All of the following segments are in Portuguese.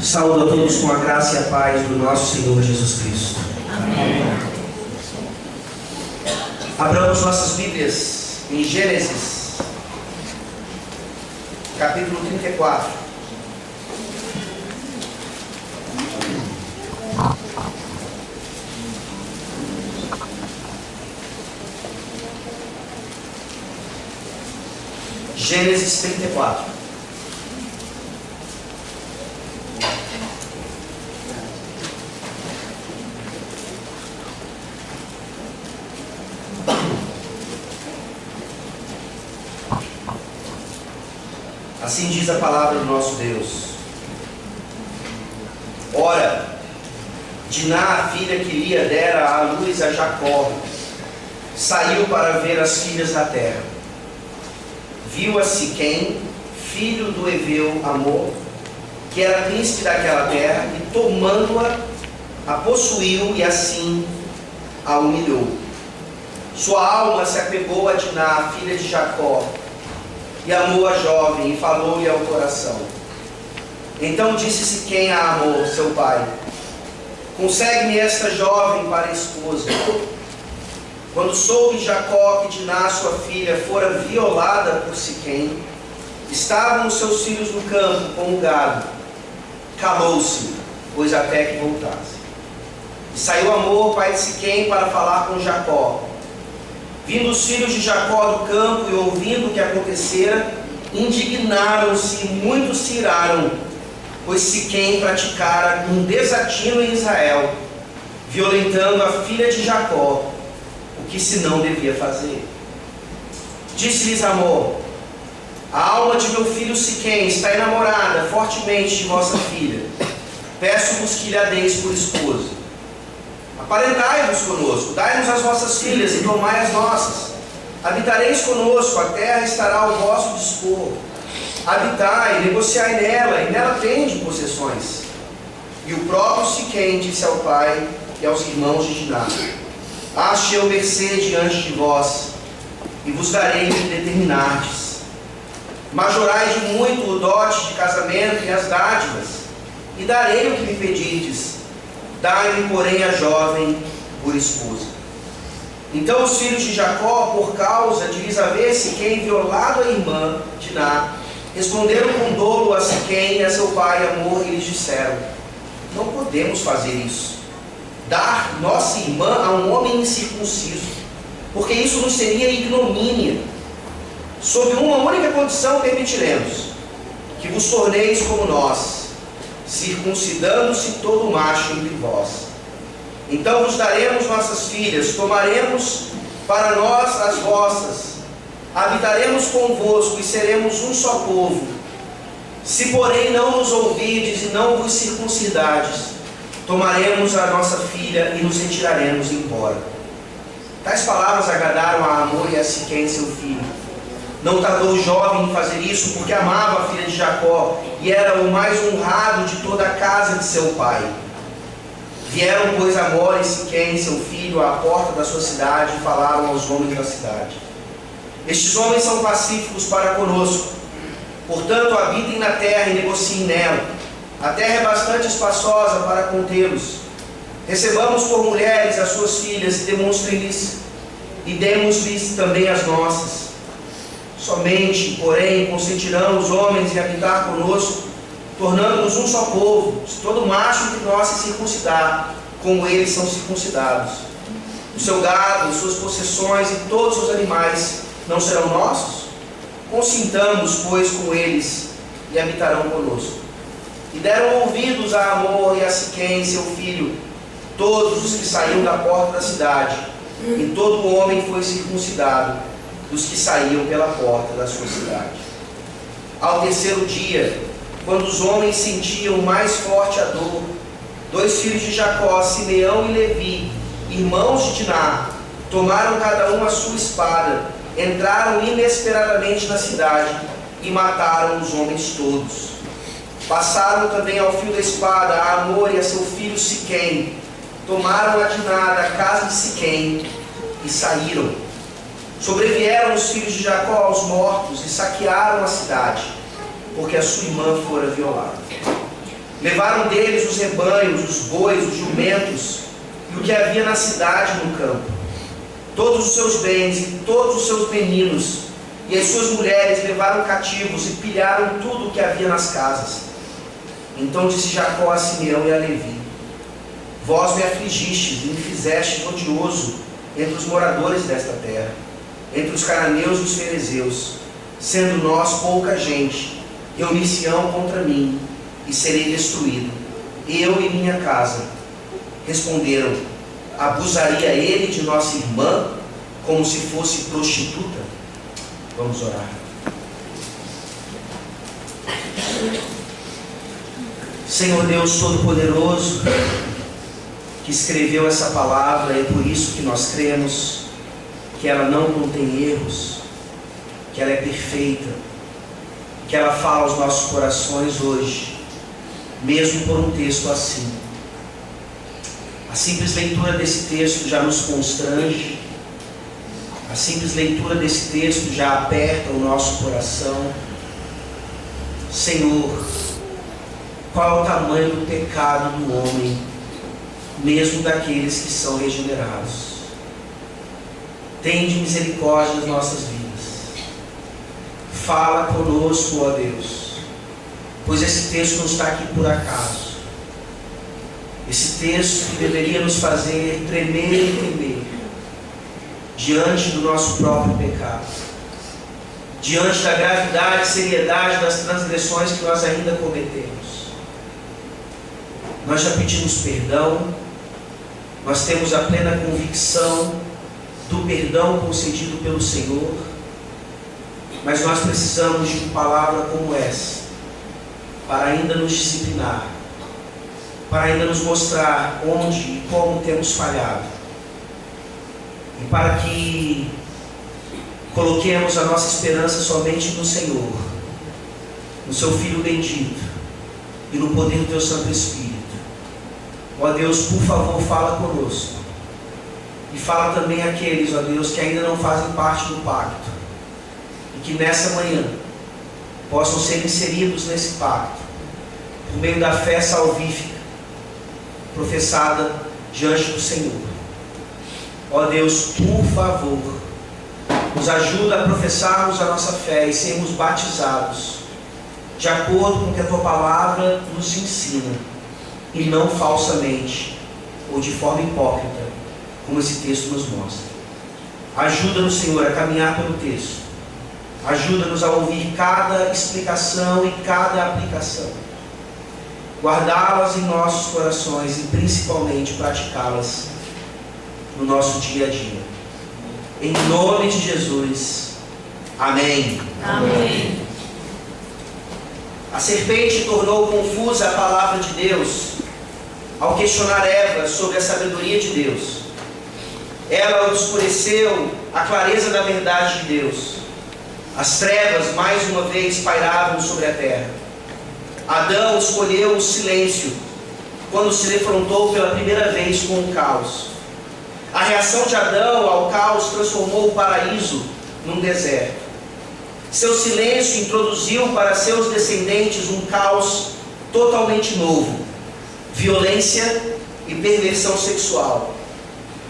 Saúdo a todos com a graça e a paz do nosso Senhor Jesus Cristo. Amém. Abramos nossas Bíblias em Gênesis, capítulo 34. Gênesis 34. Assim diz a palavra do nosso Deus. Ora, Diná, a filha que Lia dera à luz a Jacó, saiu para ver as filhas da terra. Viu a Siquém, filho do Heveu Amor, que era príncipe daquela terra, e tomando-a, a possuiu e assim a humilhou. Sua alma se apegou a Diná, a filha de Jacó, e amou a jovem, e falou-lhe ao coração. Então disse Siquém a Amor, seu pai: consegue-me esta jovem para esposa. Quando soube Jacó que Diná, sua filha, fora violada por Siquém, estavam os seus filhos no campo com o gado. Calou-se, pois até que voltasse. E saiu Amor, pai de Siquém, para falar com Jacó. Vindo os filhos de Jacó do campo e ouvindo o que acontecera, indignaram-se e muito se iraram, pois Siquém praticara um desatino em Israel, violentando a filha de Jacó, o que se não devia fazer. Disse-lhes Amor: a alma de meu filho Siquém está enamorada fortemente de vossa filha. Peço-vos que lhe a deis por esposa. Aparentai-vos conosco, dai-nos as vossas filhas e tomai as nossas. Habitareis conosco, a terra estará ao vosso dispor. Habitai, negociai nela, e nela tende possessões. E o próprio Siquém disse ao pai e aos irmãos de Diná: ache eu mercê diante de vós, e vos darei o que determinardes. Majorai de muito o dote de casamento e as dádivas, e darei o que me pedirdes. Dai-me, porém, a jovem por esposa. Então os filhos de Jacó, por causa de lhes haver Siquém violado a irmã Diná, responderam com dolo a Siquém e a seu pai Amor, e lhes disseram: não podemos fazer isso, dar nossa irmã a um homem incircunciso, porque isso nos seria ignomínia. Sob uma única condição permitiremos: que vos torneis como nós, circuncidando-se todo macho entre vós. Então vos daremos nossas filhas, tomaremos para nós as vossas, habitaremos convosco e seremos um só povo. Se porém não nos ouvirdes e não vos circuncidardes, tomaremos a nossa filha e nos retiraremos embora. Tais palavras agradaram a Amor e a Siquém, seu filho. Não tardou o jovem em fazer isso, porque amava a filha de Jacó e era o mais honrado de toda a casa de seu pai. Vieram, pois, Amor e Siquém, seu filho, à porta da sua cidade e falaram aos homens da cidade: estes homens são pacíficos para conosco, portanto habitem na terra e negociem nela. A terra é bastante espaçosa para contê-los. Recebamos por mulheres as suas filhas e demonstrem-lhes, e demos-lhes também as nossas. Somente, porém, consentirão os homens em habitar conosco, tornando-nos um só povo, se todo macho entre nós se circuncidar, como eles são circuncidados. O seu gado, suas possessões e todos os animais não serão nossos? Consintamos, pois, com eles, e habitarão conosco. E deram ouvidos a Amor e a Siquém, seu filho, todos os que saíam da porta da cidade, e todo homem foi circuncidado dos que saíam pela porta da sua cidade. Ao terceiro dia, quando os homens sentiam mais forte a dor, dois filhos de Jacó, Simeão e Levi, irmãos de Diná, tomaram cada um a sua espada, entraram inesperadamente na cidade e mataram os homens todos. Passaram também ao fio da espada a Amor e a seu filho Siquém, tomaram a Diná da casa de Siquém e saíram. Sobrevieram os filhos de Jacó aos mortos e saquearam a cidade, porque a sua irmã fora violada. Levaram deles os rebanhos, os bois, os jumentos e o que havia na cidade e no campo, todos os seus bens e todos os seus meninos, e as suas mulheres levaram cativos e pilharam tudo o que havia nas casas. Então disse Jacó a Simeão e a Levi: vós me afligistes e me fizestes odioso entre os moradores desta terra, entre os cananeus e os ferezeus. Sendo nós pouca gente, reunir-se-ão contra mim e serei destruído, eu e minha casa. Responderam: abusaria ele de nossa irmã como se fosse prostituta? Vamos orar. Senhor Deus Todo-Poderoso, que escreveu essa palavra, é por isso que nós cremos que ela não contém erros, que ela é perfeita, que ela fala aos nossos corações hoje, mesmo por um texto assim. A simples leitura desse texto já nos constrange, a simples leitura desse texto já aperta o nosso coração. Senhor, qual é o tamanho do pecado do homem, mesmo daqueles que são regenerados? Tende misericórdia nas nossas vidas. Fala conosco, ó Deus, pois esse texto não está aqui por acaso. Esse texto que deveria nos fazer tremer e temer diante do nosso próprio pecado, diante da gravidade e seriedade das transgressões que nós ainda cometemos. Nós já pedimos perdão, nós temos a plena convicção do perdão concedido pelo Senhor, mas nós precisamos de uma palavra como essa, para ainda nos disciplinar, para ainda nos mostrar onde e como temos falhado, e para que coloquemos a nossa esperança somente no Senhor, no Seu Filho bendito e no poder do Teu Santo Espírito. Ó Deus, por favor, fala conosco. E fala também àqueles, ó Deus, que ainda não fazem parte do pacto, e que nessa manhã possam ser inseridos nesse pacto, por meio da fé salvífica professada diante do Senhor. Ó Deus, por favor, nos ajuda a professarmos a nossa fé e sermos batizados de acordo com o que a Tua palavra nos ensina, e não falsamente ou de forma hipócrita, como esse texto nos mostra. Ajuda-nos, Senhor, a caminhar pelo texto. Ajuda-nos a ouvir cada explicação e cada aplicação, guardá-las em nossos corações e principalmente praticá-las no nosso dia a dia. Em nome de Jesus. Amém. Amém. A serpente tornou confusa a palavra de Deus ao questionar Eva sobre a sabedoria de Deus. Ela obscureceu a clareza da verdade de Deus. As trevas mais uma vez pairavam sobre a terra. Adão escolheu o silêncio quando se defrontou pela primeira vez com o caos. A reação de Adão ao caos transformou o paraíso num deserto. Seu silêncio introduziu para seus descendentes um caos totalmente novo: violência e perversão sexual.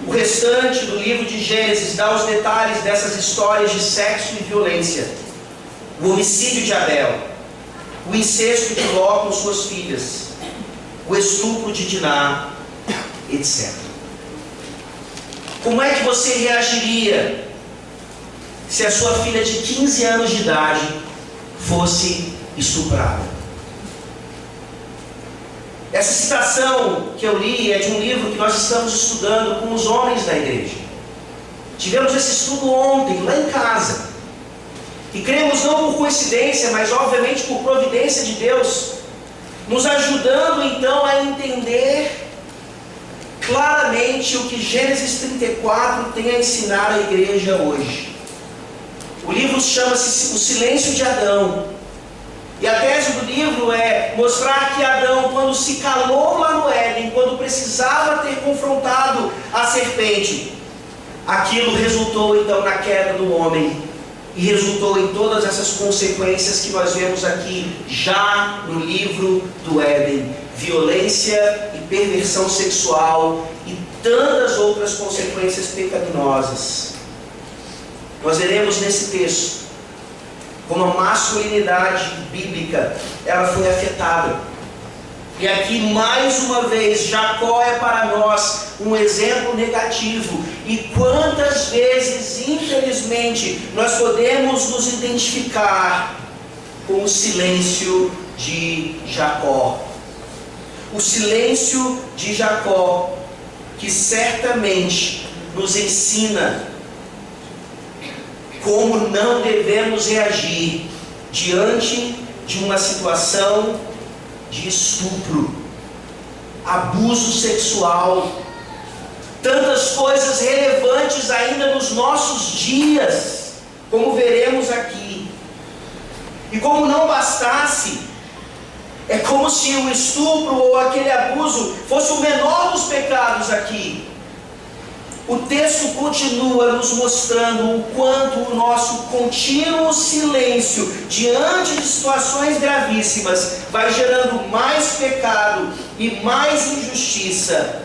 O restante do livro de Gênesis dá os detalhes dessas histórias de sexo e violência: o homicídio de Abel, o incesto de Ló com suas filhas, o estupro de Diná, etc. Como é que você reagiria se a sua filha de 15 anos de idade fosse estuprada? Essa citação que eu li é de um livro que nós estamos estudando com os homens da igreja. Tivemos esse estudo ontem, lá em casa. E cremos não por coincidência, mas obviamente por providência de Deus, nos ajudando então a entender claramente o que Gênesis 34 tem a ensinar à igreja hoje. O livro chama-se O Silêncio de Adão. E a tese do livro é mostrar que Adão, quando se calou lá no Éden, quando precisava ter confrontado a serpente, aquilo resultou então na queda do homem e resultou em todas essas consequências que nós vemos aqui já no livro do Éden: violência e perversão sexual e tantas outras consequências pecaminosas. Nós veremos nesse texto como a masculinidade bíblica ela foi afetada. E aqui mais uma vez Jacó é para nós um exemplo negativo. E quantas vezes, infelizmente, nós podemos nos identificar com o silêncio de Jacó. O silêncio de Jacó, que certamente nos ensina como não devemos reagir diante de uma situação de estupro, abuso sexual, tantas coisas relevantes ainda nos nossos dias, como veremos aqui. E como não bastasse, é como se o estupro ou aquele abuso fosse o menor dos pecados aqui. O texto continua nos mostrando o quanto o nosso contínuo silêncio diante de situações gravíssimas vai gerando mais pecado e mais injustiça,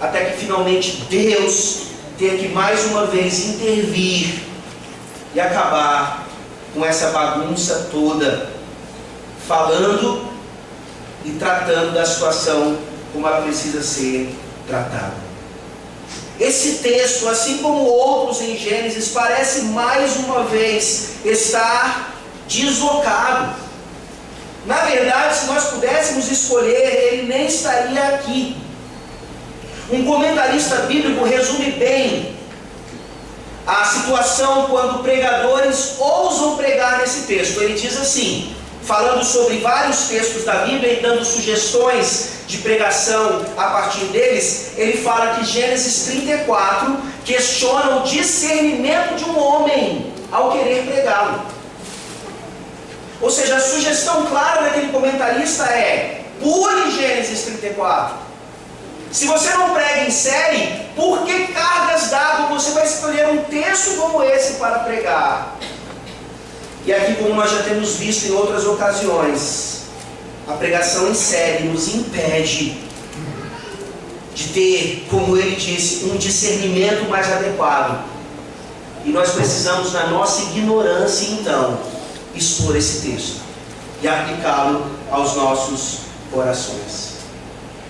até que finalmente Deus tenha que mais uma vez intervir e acabar com essa bagunça toda, falando e tratando da situação como ela precisa ser tratada. Esse texto, assim como outros em Gênesis, parece mais uma vez estar deslocado. Na verdade, se nós pudéssemos escolher, ele nem estaria aqui. Um comentarista bíblico resume bem a situação quando pregadores ousam pregar nesse texto. Ele diz assim, falando sobre vários textos da Bíblia e dando sugestões de pregação a partir deles, ele fala que Gênesis 34 questiona o discernimento de um homem ao querer pregá-lo. Ou seja, a sugestão clara daquele comentarista é: pule Gênesis 34. Se você não prega em série, por que cargas d'água você vai escolher um texto como esse para pregar? E aqui, como nós já temos visto em outras ocasiões, a pregação em série nos impede de ter, como ele disse, um discernimento mais adequado. E nós precisamos, na nossa ignorância, então, expor esse texto e aplicá-lo aos nossos corações.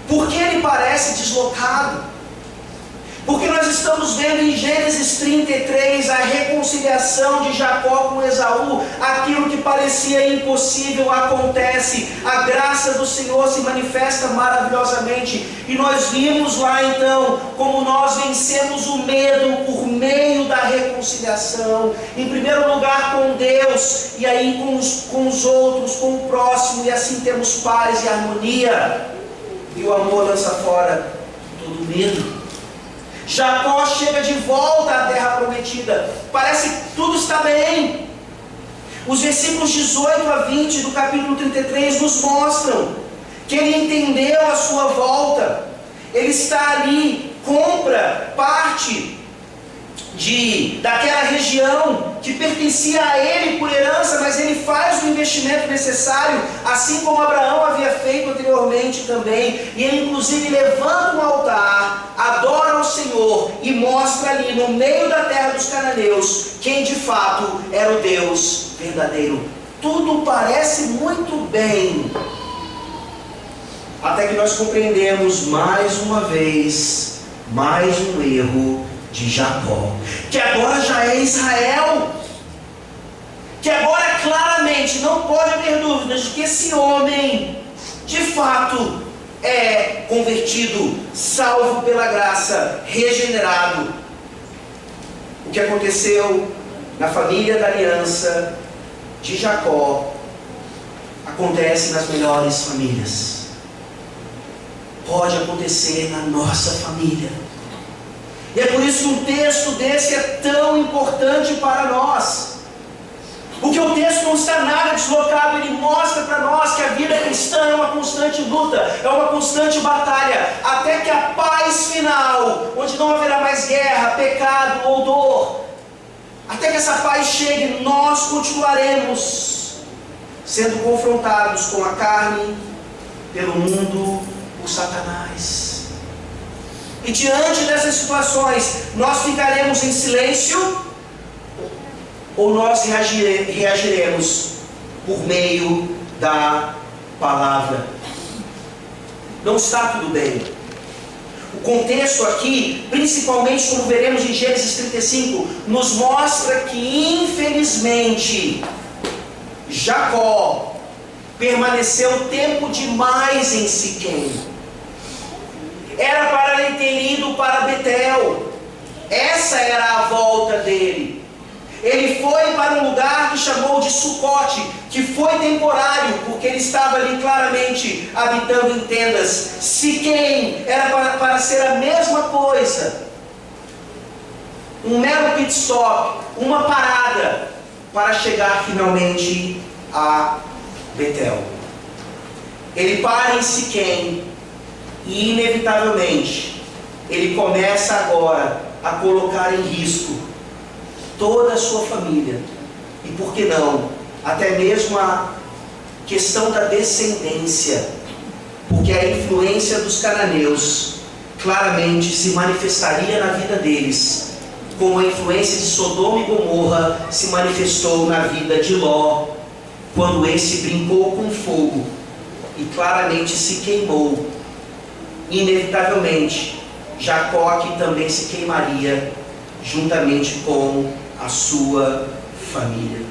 Por que ele parece deslocado? Porque nós estamos vendo em Gênesis 33 a reconciliação de Jacó com Esaú. Aquilo que parecia impossível acontece. A graça do Senhor se manifesta maravilhosamente. E nós vimos lá então como nós vencemos o medo por meio da reconciliação. Em primeiro lugar com Deus, e aí com os outros, com o próximo, e assim temos paz e harmonia. E o amor lança fora todo medo. Jacó chega de volta à terra prometida. Parece que tudo está bem. Os versículos 18 a 20 do capítulo 33 nos mostram que ele entendeu a sua volta. Ele está ali, compra parte daquela região que pertencia a ele por herança, mas ele faz o investimento necessário, assim como Abraão havia feito anteriormente também. E ele inclusive levanta um altar, adora ao Senhor e mostra ali no meio da terra dos cananeus quem de fato era o Deus verdadeiro. Tudo parece muito bem, até que nós compreendemos mais uma vez mais um erro de Jacó, que agora já é Israel, que agora claramente não pode haver dúvidas de que esse homem de fato é convertido, salvo pela graça, regenerado. O que aconteceu na família da aliança de Jacó acontece nas melhores famílias, pode acontecer na nossa família. E é por isso que um texto desse é tão importante para nós. Porque o texto não está nada deslocado, ele mostra para nós que a vida cristã é uma constante luta, é uma constante batalha, até que a paz final, onde não haverá mais guerra, pecado ou dor, Até que essa paz chegue, nós continuaremos sendo confrontados com a carne, pelo mundo, por Satanás. E diante dessas situações, nós ficaremos em silêncio ou nós reagiremos por meio da palavra? Não está tudo bem. O contexto aqui, principalmente como veremos em Gênesis 35, nos mostra que infelizmente Jacó permaneceu tempo demais em Siquém. Era para ele ter ido para Betel. Essa era a volta dele. Ele foi para um lugar que chamou de Sucote, que foi temporário, porque ele estava ali claramente habitando em tendas. Siquém era para ser a mesma coisa. Um mero pit stop, uma parada, para chegar finalmente a Betel. Ele para em Siquém e inevitavelmente ele começa agora a colocar em risco toda a sua família e, por que não, até mesmo a questão da descendência, porque a influência dos cananeus claramente se manifestaria na vida deles, como a influência de Sodoma e Gomorra se manifestou na vida de Ló, quando esse brincou com fogo e claramente se queimou. Inevitavelmente, Jacó aqui também se queimaria, juntamente com a sua família.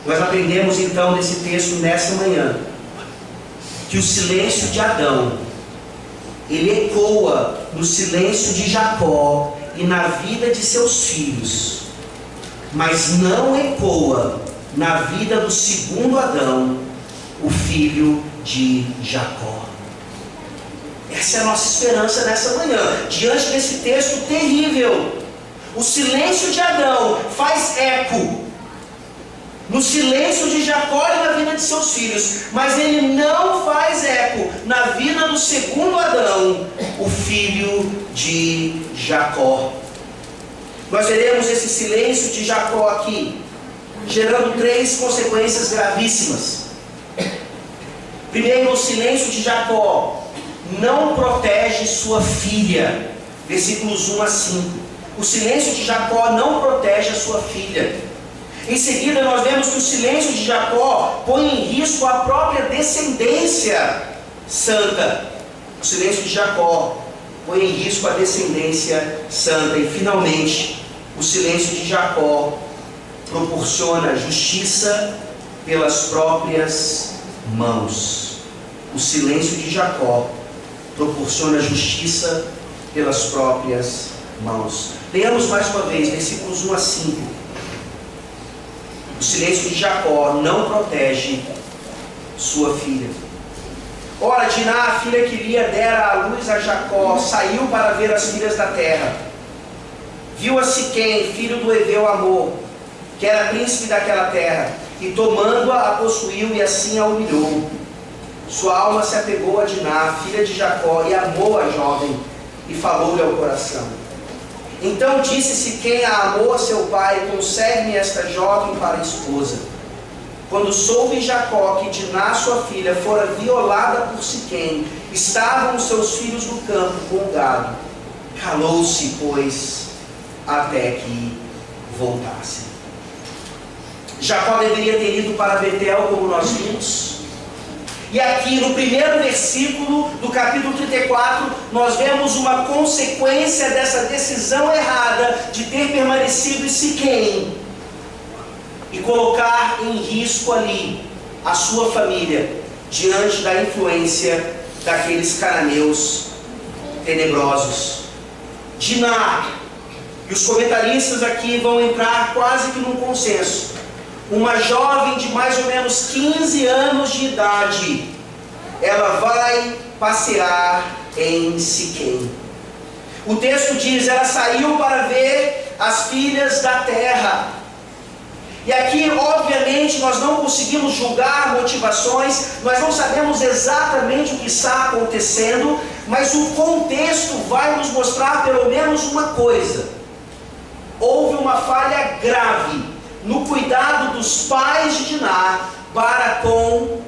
Nós aprendemos então nesse texto, nessa manhã, que o silêncio de Adão, ele ecoa no silêncio de Jacó e na vida de seus filhos, mas não ecoa na vida do segundo Adão, o filho de Jacó. Essa é a nossa esperança nessa manhã, diante desse texto terrível. O silêncio de Adão faz eco no silêncio de Jacó e na vida de seus filhos, mas ele não faz eco na vida do segundo Adão, o filho de Jacó. Nós veremos esse silêncio de Jacó aqui, gerando 3 consequências gravíssimas. Primeiro, o silêncio de Jacó não protege sua filha. Versículos 1 a 5. O silêncio de Jacó não protege a sua filha. Em seguida, nós vemos que o silêncio de Jacó põe em risco a própria descendência santa. O silêncio de Jacó põe em risco a descendência santa. E finalmente, o silêncio de Jacó proporciona justiça pelas próprias mãos. O silêncio de Jacó proporciona justiça pelas próprias mãos. Leamos mais uma vez, versículos 1 a 5. O silêncio de Jacó não protege sua filha. Ora, Diná, a filha que Lia dera à luz a Jacó, saiu para ver as filhas da terra. Viu a Siquém, filho do heveu Amor, que era príncipe daquela terra, e tomando-a, a possuiu e assim a humilhou. Sua alma se apegou a Diná, filha de Jacó, e amou a jovem, e falou-lhe ao coração. Então disse-se quem a amou a seu pai: concede-me esta jovem para esposa. Quando soube Jacó que Diná, sua filha, fora violada por Siquém, estavam os seus filhos no campo com o gado. Calou-se, pois, até que voltasse. Jacó deveria ter ido para Betel, como nós vimos. E aqui no primeiro versículo do capítulo 34, nós vemos uma consequência dessa decisão errada de ter permanecido em Siquém e colocar em risco ali a sua família diante da influência daqueles cananeus tenebrosos. Diná, e os comentaristas aqui vão entrar quase que num consenso. Uma jovem de mais ou menos 15 anos de idade, ela vai passear em Siquém. O texto diz: ela saiu para ver as filhas da terra. E aqui, obviamente, nós não conseguimos julgar motivações, nós não sabemos exatamente o que está acontecendo, mas o contexto vai nos mostrar pelo menos uma coisa. houve uma falha grave no cuidado dos pais de Diná para com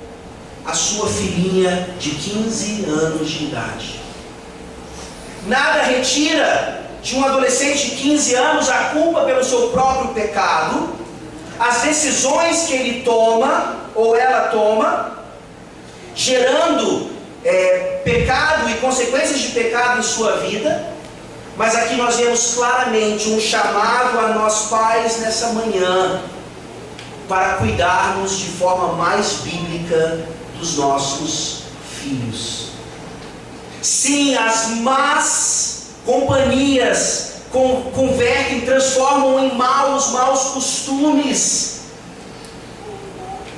a sua filhinha de 15 anos de idade. Nada retira de um adolescente de 15 anos a culpa pelo seu próprio pecado, as decisões que ele toma, ou ela toma, gerando pecado e consequências de pecado em sua vida. Mas aqui nós vemos claramente um chamado a nós pais nessa manhã, para cuidarmos de forma mais bíblica dos nossos filhos. Sim, as más companhias convertem, transformam em maus costumes.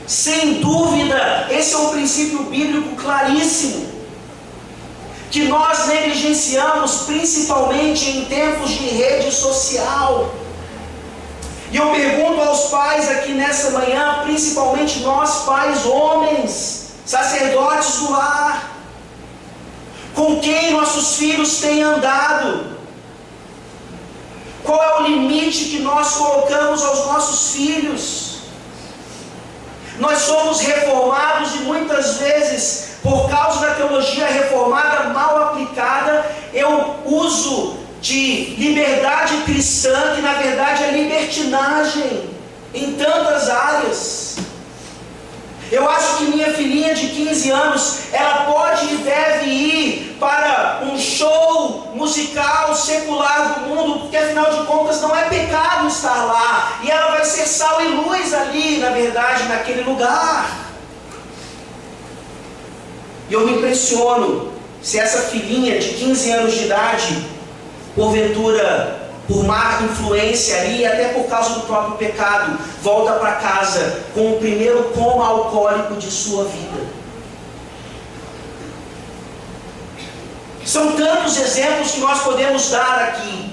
Sem dúvida, esse é um princípio bíblico claríssimo, que nós negligenciamos principalmente em tempos de rede social. E eu pergunto aos pais aqui nessa manhã, principalmente nós pais homens, sacerdotes do lar, com quem nossos filhos têm andado? Qual é o limite que nós colocamos aos nossos filhos? Nós somos reformados e muitas vezes, por causa da teologia reformada mal aplicada, eu uso de liberdade cristã, que na verdade é libertinagem em tantas áreas. Eu acho que minha filhinha de 15 anos, ela pode e deve ir para um show musical secular do mundo, porque afinal de contas não é pecado estar lá, e ela vai ser sal e luz ali, na verdade, naquele lugar. E eu me impressiono se essa filhinha de 15 anos de idade, porventura, por má influência ali, até por causa do próprio pecado, volta para casa com o primeiro coma alcoólico de sua vida. São tantos exemplos que nós podemos dar aqui.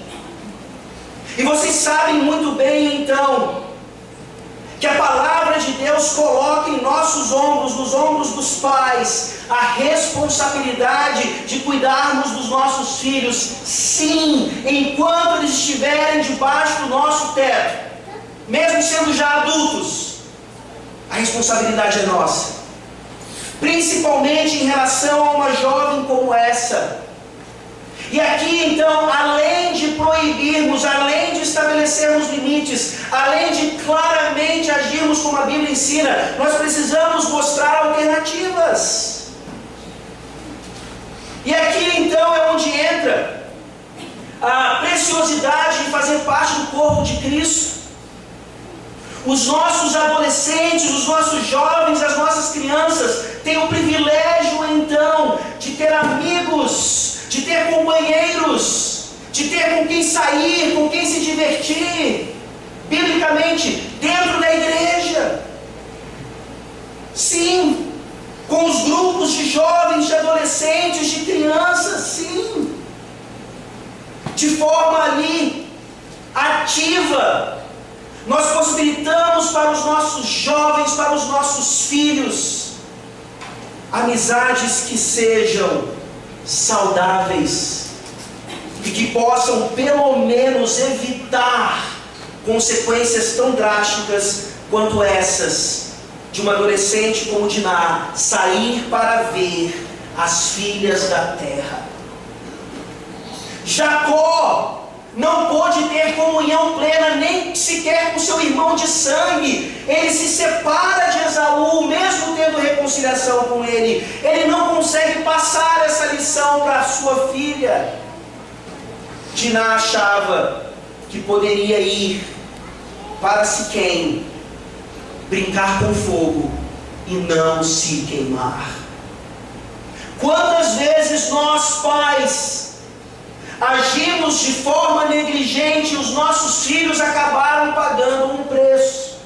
E vocês sabem muito bem, então, que a palavra de Deus coloca em nossos ombros, nos ombros dos pais, a responsabilidade de cuidarmos dos nossos filhos, sim, enquanto eles estiverem debaixo do nosso teto, mesmo sendo já adultos. A responsabilidade é nossa, principalmente em relação a uma jovem como essa. E aqui então, além de proibirmos, além de estabelecermos limites, além de claramente agirmos como a Bíblia ensina, nós precisamos mostrar alternativas. E aqui então é onde entra a preciosidade de fazer parte do corpo de Cristo. Os nossos adolescentes, os nossos jovens, as nossas crianças têm o privilégio então de ter amigos, de ter companheiros, de ter com quem sair, com quem se divertir, biblicamente, dentro da igreja. Sim, com os grupos de jovens, de adolescentes, de crianças, sim, de forma ali ativa. Nós possibilitamos para os nossos jovens, para os nossos filhos, amizades que sejam saudáveis e que possam pelo menos evitar consequências tão drásticas quanto essas de uma adolescente como Diná sair para ver as filhas da terra. Jacó não pôde ter comunhão plena nem sequer com seu irmão de sangue. Ele se separa de Esaú, mesmo tendo reconciliação com ele. Ele não consegue passar essa lição para a sua filha. Diná achava que poderia ir para Siquém, brincar com fogo e não se queimar. Quantas vezes nós, pais, agimos de forma negligente e os nossos filhos acabaram pagando um preço.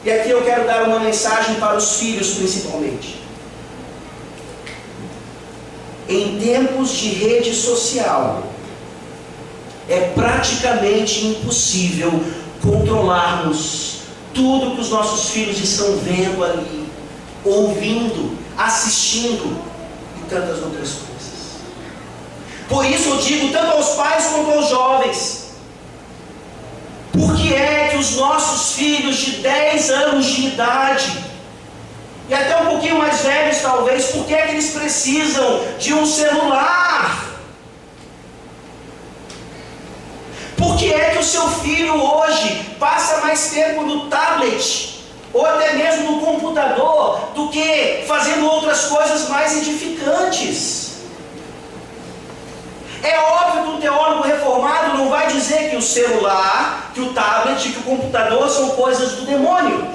E aqui eu quero dar uma mensagem para os filhos principalmente. Em tempos de rede social, é praticamente impossível controlarmos tudo que os nossos filhos estão vendo ali, ouvindo, assistindo e tantas outras coisas. Por isso eu digo tanto aos pais quanto aos jovens, Por que é que os nossos filhos de 10 anos de idade, e até um pouquinho mais velhos talvez, por que é que eles precisam de um celular? Por que é que o seu filho hoje passa mais tempo no tablet, ou até mesmo no computador, do que fazendo outras coisas mais edificantes? É óbvio que um teólogo reformado não vai dizer que o celular, que o tablet, que o computador são coisas do demônio.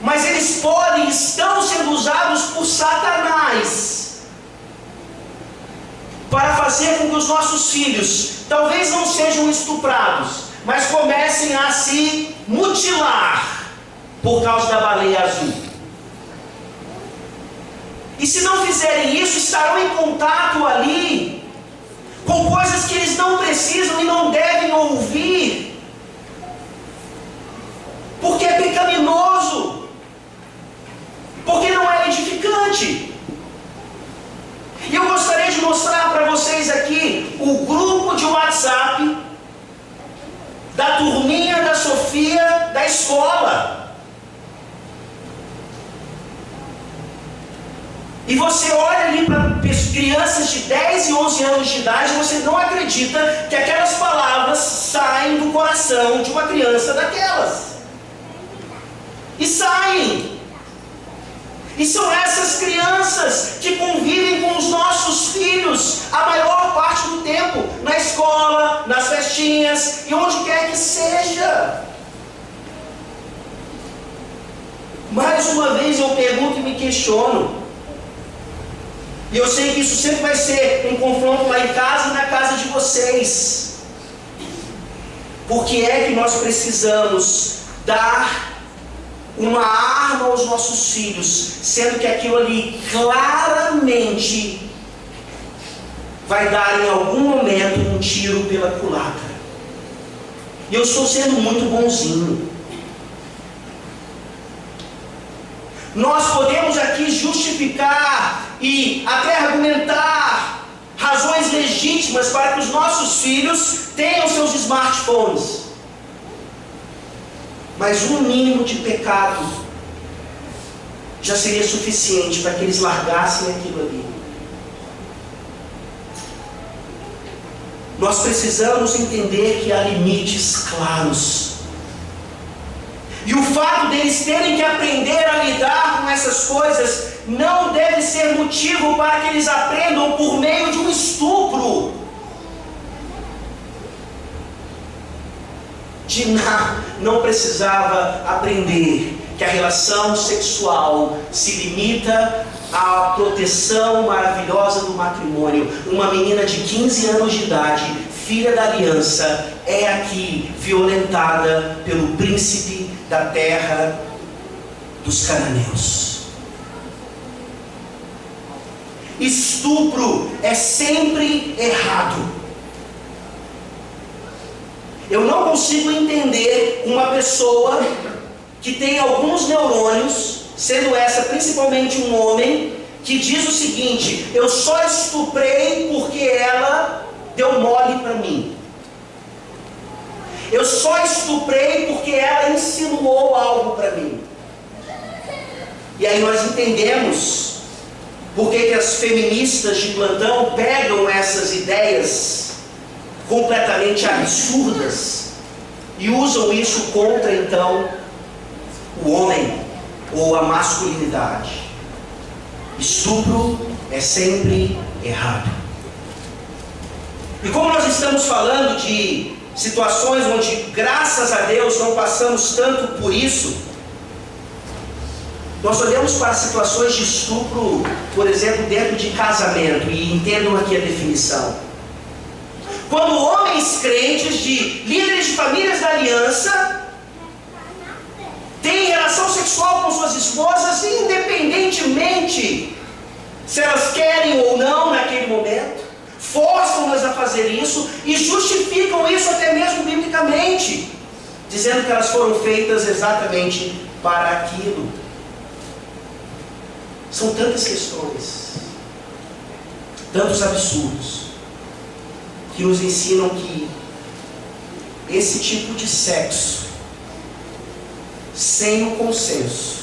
Mas eles estão sendo usados por Satanás para fazer com que os nossos filhos talvez não sejam estuprados, mas comecem a se mutilar por causa da baleia azul. E se não fizerem isso, estarão em contato ali com coisas que eles não precisam e não devem ouvir, porque é pecaminoso, porque não é edificante. E eu gostaria de mostrar para vocês aqui o grupo de WhatsApp da turminha da Sofia da escola. E você olha ali para crianças de 10 e 11 anos de idade, e você não acredita que aquelas palavras saem do coração de uma criança daquelas. E saem. E são essas crianças que convivem com os nossos filhos a maior parte do tempo, na escola, nas festinhas e onde quer que seja. Mais uma vez eu pergunto e me questiono. E eu sei que isso sempre vai ser um confronto lá em casa e na casa de vocês. Por que é que nós precisamos dar uma arma aos nossos filhos, sendo que aquilo ali claramente vai dar em algum momento um tiro pela culatra? E eu estou sendo muito bonzinho. Nós podemos aqui justificar e até argumentar razões legítimas para que os nossos filhos tenham seus smartphones. Mas um mínimo de pecado já seria suficiente para que eles largassem aquilo ali. Nós precisamos entender que há limites claros. E o fato deles terem que aprender a lidar com essas coisas não deve ser motivo para que eles aprendam por meio de um estupro. Diná não precisava aprender que a relação sexual se limita à proteção maravilhosa do matrimônio. Uma menina de 15 anos de idade, filha da aliança, é aqui violentada pelo príncipe da terra dos cananeus. Estupro é sempre errado. Eu não consigo entender uma pessoa que tem alguns neurônios, sendo essa principalmente um homem, que diz o seguinte: eu só estuprei porque ela deu mole para mim. Eu só estuprei porque ela insinuou algo para mim. E aí nós entendemos por que as feministas de plantão pegam essas ideias completamente absurdas e usam isso contra então o homem ou a masculinidade. Estupro é sempre errado. E como nós estamos falando de situações onde, graças a Deus, não passamos tanto por isso, nós olhamos para situações de estupro, por exemplo, dentro de casamento, e entendam aqui a definição. Quando homens crentes, de líderes de famílias da aliança, têm relação sexual com suas esposas, independentemente se elas querem ou não naquele momento, forçam-nas a fazer isso e justificam isso até mesmo biblicamente, dizendo que elas foram feitas exatamente para aquilo. São tantas questões, tantos absurdos, que nos ensinam que esse tipo de sexo, sem o consenso,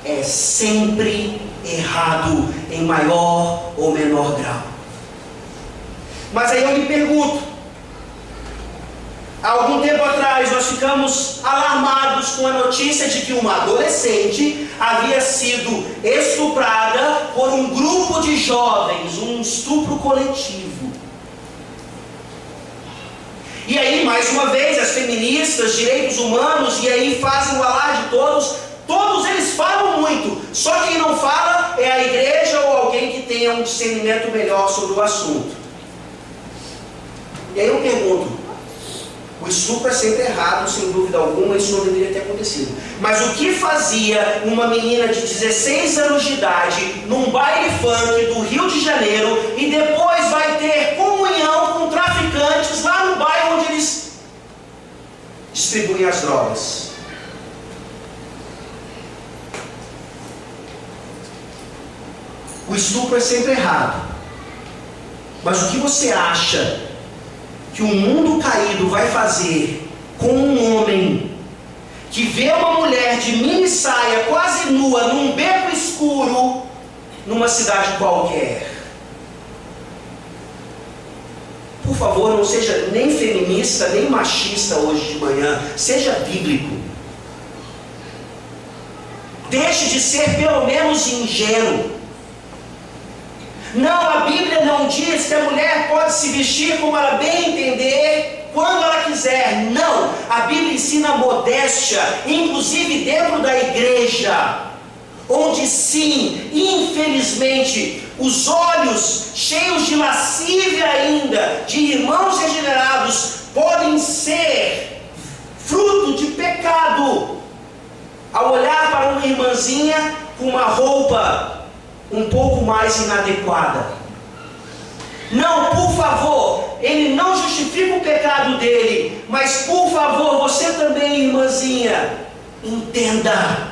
é sempre errado em maior ou menor grau. Mas aí eu me pergunto, há algum tempo atrás nós ficamos alarmados com a notícia de que uma adolescente havia sido estuprada por um grupo de jovens, um estupro coletivo. E aí, mais uma vez, as feministas, direitos humanos, e aí fazem o alarde de todos eles falam muito, só quem não fala é a igreja ou alguém que tenha um discernimento melhor sobre o assunto. E aí eu pergunto, o estupro é sempre errado, sem dúvida alguma, isso não deveria ter acontecido. Mas o que fazia uma menina de 16 anos de idade num baile funk do Rio de Janeiro e depois vai ter comunhão com traficantes lá no bairro onde eles distribuem as drogas? O estupro é sempre errado. Mas o que você acha que o mundo caído vai fazer com um homem que vê uma mulher de mini saia, quase nua, num beco escuro, numa cidade qualquer? Por favor, não seja nem feminista, nem machista hoje de manhã. Seja bíblico. Deixe de ser pelo menos ingênuo. Não, a Bíblia não diz que a mulher pode se vestir como ela bem entender, quando ela quiser. Não, a Bíblia ensina modéstia, inclusive dentro da igreja, onde sim, infelizmente, os olhos cheios de lascívia ainda, de irmãos regenerados, podem ser fruto de pecado, ao olhar para uma irmãzinha com uma roupa um pouco mais inadequada. Não, por favor, ele não justifica o pecado dele, mas por favor, você também, irmãzinha, entenda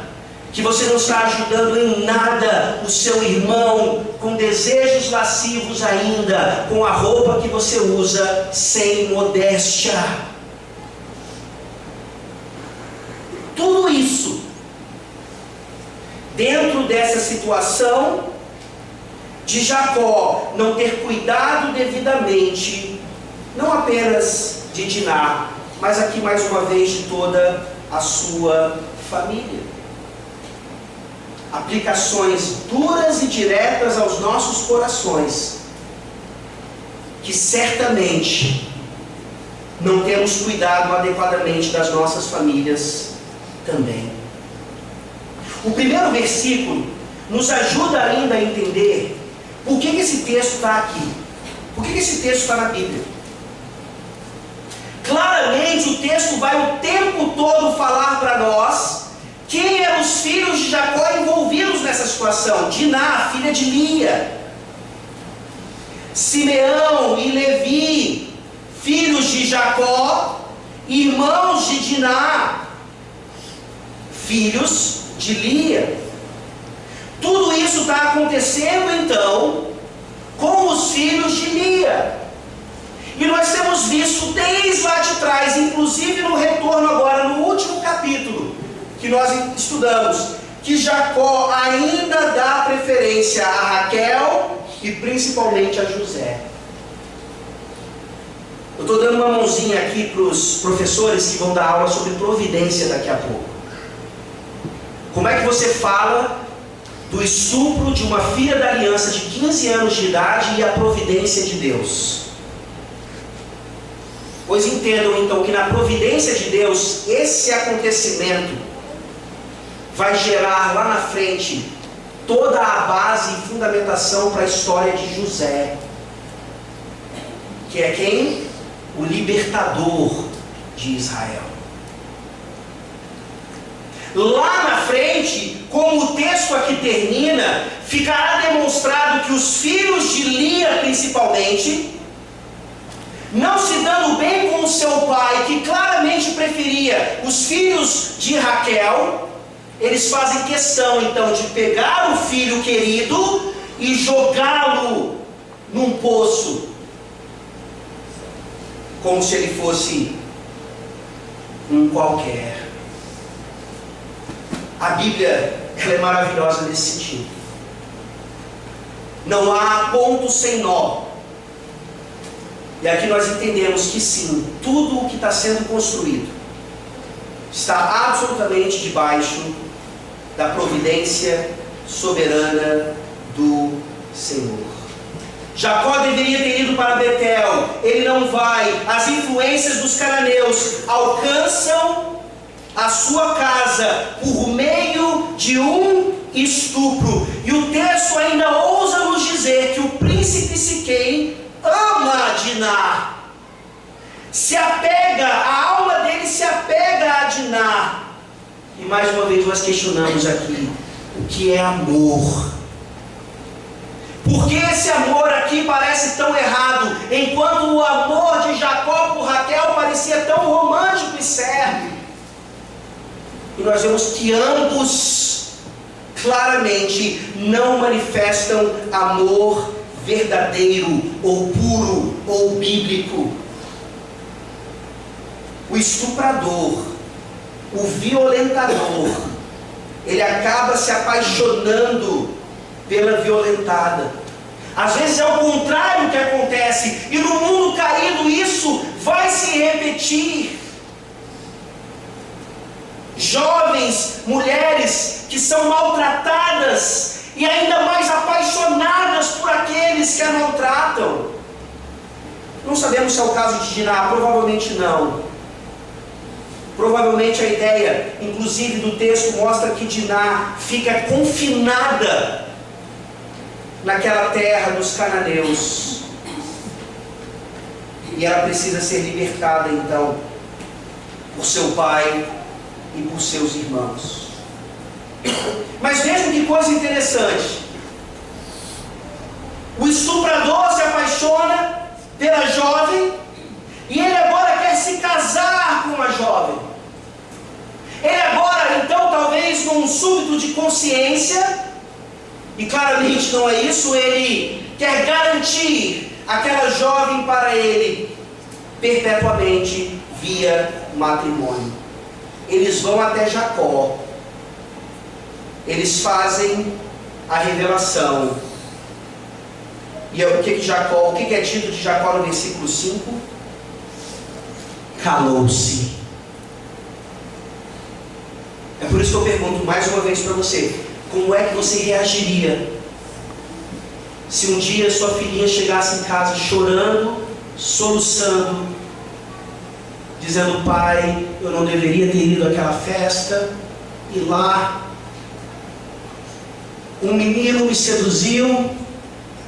que você não está ajudando em nada o seu irmão com desejos lascivos ainda, com a roupa que você usa sem modéstia. Tudo isso dentro dessa situação de Jacó não ter cuidado devidamente, não apenas de Diná, mas aqui mais uma vez de toda a sua família. Aplicações duras e diretas aos nossos corações, que certamente não temos cuidado adequadamente das nossas famílias também. O primeiro versículo nos ajuda ainda a entender por que esse texto está aqui. Por que esse texto está na Bíblia? Claramente o texto vai o tempo todo falar para nós quem eram os filhos de Jacó envolvidos nessa situação. Diná, filha de Lia. Simeão e Levi, filhos de Jacó, irmãos de Diná, filhos de Lia. Tudo isso está acontecendo então com os filhos de Lia. E nós temos visto desde lá de trás, inclusive no retorno agora, no último capítulo que nós estudamos, que Jacó ainda dá preferência a Raquel e principalmente a José. Eu estou dando uma mãozinha aqui para os professores que vão dar aula sobre providência daqui a pouco. Como é que você fala do estupro de uma filha da aliança de 15 anos de idade e a providência de Deus? Pois entendam então que na providência de Deus, esse acontecimento vai gerar lá na frente toda a base e fundamentação para a história de José, que é quem? O libertador de Israel. Lá na frente, como o texto aqui termina, ficará demonstrado que os filhos de Lia, principalmente, não se dando bem com o seu pai, que claramente preferia os filhos de Raquel, eles fazem questão então de pegar o filho querido e jogá-lo num poço, como se ele fosse um qualquer. A Bíblia, ela é maravilhosa nesse sentido. Não há ponto sem nó. E aqui nós entendemos que sim, tudo o que está sendo construído está absolutamente debaixo da providência soberana do Senhor. Jacó deveria ter ido para Betel, ele não vai. As influências dos cananeus alcançam a sua casa por meio de um estupro. E o texto ainda ousa nos dizer que o príncipe Siquém ama Diná, se apega, a alma dele se apega a Diná. E mais uma vez nós questionamos aqui, o que é amor? Por que esse amor aqui parece tão errado, enquanto o amor de Jacó por Raquel parecia tão romântico e certo? E nós vemos que ambos claramente não manifestam amor verdadeiro, ou puro, ou bíblico. O estuprador, o violentador, ele acaba se apaixonando pela violentada. Às vezes é o contrário que acontece, e no mundo caído isso vai se repetir. Jovens, mulheres que são maltratadas e ainda mais apaixonadas por aqueles que a maltratam. Não sabemos se é o caso de Diná, provavelmente não. Provavelmente a ideia, inclusive do texto, mostra que Diná fica confinada naquela terra dos cananeus. E ela precisa ser libertada então, por seu pai e por seus irmãos. Mas vejam que coisa interessante. O estuprador se apaixona pela jovem, e ele agora quer se casar com a jovem. Ele agora, então, talvez num súbito de consciência, e claramente não é isso, ele quer garantir aquela jovem para ele perpetuamente via matrimônio. Eles vão até Jacó, eles fazem a revelação. E o que é dito de Jacó no versículo 5? Calou-se. É por isso que eu pergunto mais uma vez para você: como é que você reagiria se um dia sua filhinha chegasse em casa chorando, soluçando, dizendo: pai, eu não deveria ter ido àquela festa, e lá um menino me seduziu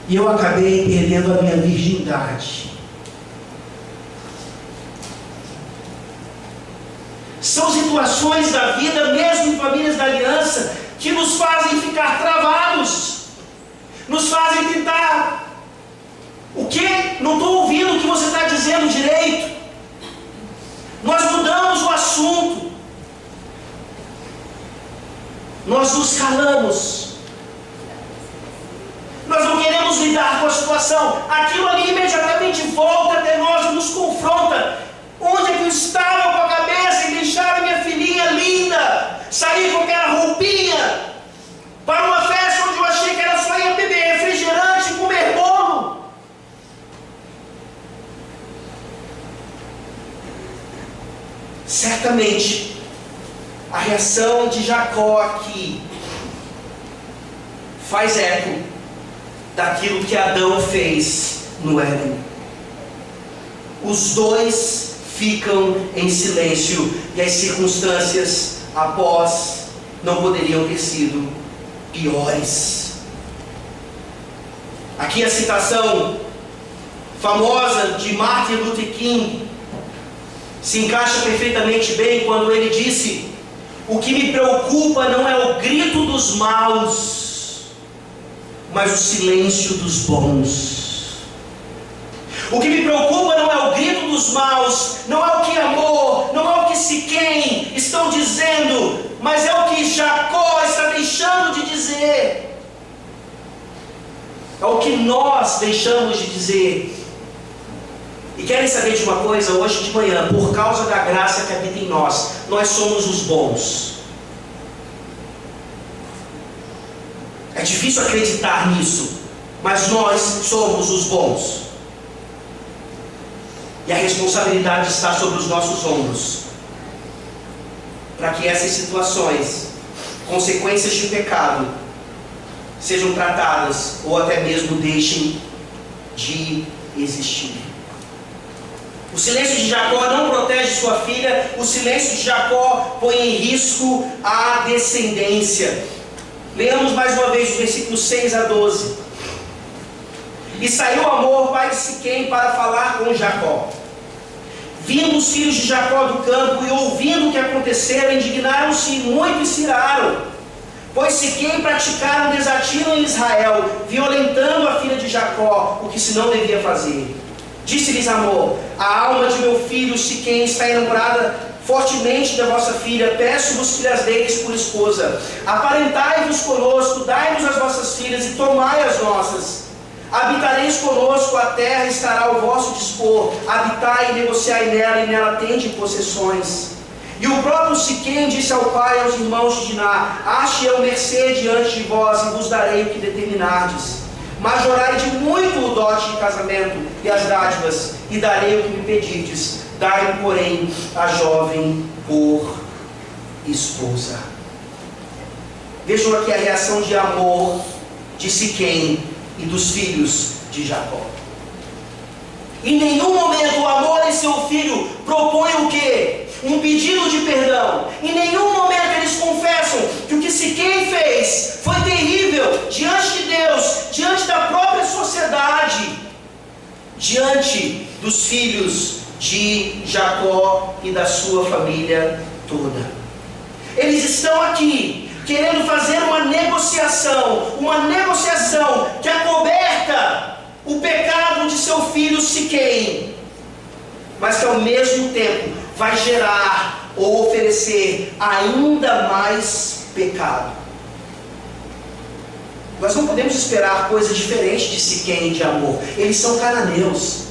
e eu acabei perdendo a minha virgindade? São situações da vida, mesmo em famílias da aliança, que nos fazem ficar travados, nos fazem tentar: o quê? Não estou ouvindo o que você está dizendo direito. Nós mudamos o assunto, nós nos calamos, nós não queremos lidar com a situação. Aquilo ali imediatamente volta até nós e nos confronta. Onde é que eu estava com a cabeça em deixar a minha filhinha linda sair com aquela roupinha para uma festa onde eu achei que ela só ia beber refrigerante e comer bolo? Certamente a reação de Jacó aqui faz eco daquilo que Adão fez no Éden. Os dois ficam em silêncio, e as circunstâncias após não poderiam ter sido piores. Aqui a citação famosa de Martin Luther King se encaixa perfeitamente bem quando ele disse: o que me preocupa não é o grito dos maus, mas o silêncio dos bons. O que me preocupa não é o grito dos maus, não é o que amor, não é o que Siquém estão dizendo, mas é o que Jacó está deixando de dizer. É o que nós deixamos de dizer. E querem saber de uma coisa? Hoje de manhã, por causa da graça que habita em nós, nós somos os bons. É difícil acreditar nisso, mas nós somos os bons. E a responsabilidade está sobre os nossos ombros, para que essas situações, consequências de pecado, sejam tratadas ou até mesmo deixem de existir. O silêncio de Jacó não protege sua filha, o silêncio de Jacó põe em risco a descendência. Leamos mais uma vez os versículos 6 a 12. E saiu Hamor, pai de Siquém, para falar com Jacó. Vindo os filhos de Jacó do campo e ouvindo o que acontecera, indignaram-se muito e se iraram, pois Siquém praticaram desatino em Israel, violentando a filha de Jacó, o que se não devia fazer. Disse-lhes Hamor: a alma de meu filho Siquém está enamorada fortemente da vossa filha, peço-vos que lhes deis por esposa. Aparentai-vos conosco, dai-nos as vossas filhas e tomai as nossas. Habitareis conosco, a terra estará ao vosso dispor, habitai e negociai nela, e nela tende possessões. E o próprio Siquém disse ao pai e aos irmãos de Diná: ache eu mercê diante de vós, e vos darei o que determinardes. Majorai de muito o dote de casamento e as dádivas, e darei o que me pedirdes. Dai-me, porém, a jovem por esposa. Vejam aqui a reação de Hamor, de Siquém e dos filhos de Jacó. Em nenhum momento o Hamor e seu filho propõem o quê? Um pedido de perdão. Em nenhum momento eles confessam que o que Siquém fez foi terrível diante de Deus, diante da própria sociedade, diante dos filhos de Jacó e da sua família toda. Eles estão aqui querendo fazer uma negociação que acoberta o pecado de seu filho Siquém, mas que ao mesmo tempo vai gerar ou oferecer ainda mais pecado. Nós não podemos esperar coisa diferente de Siquém e de Hamor. Eles são cananeus.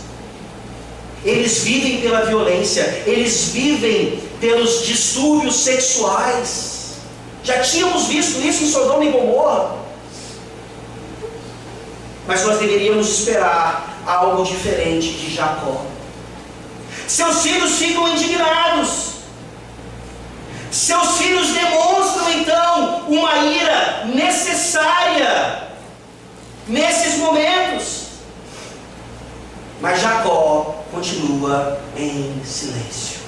Eles vivem pela violência, eles vivem pelos distúrbios sexuais. Já tínhamos visto isso em Sodoma e Gomorra. Mas nós deveríamos esperar algo diferente de Jacó. Seus filhos ficam indignados. Seus filhos demonstram então uma ira necessária nesses momentos. Mas Jacó continua em silêncio.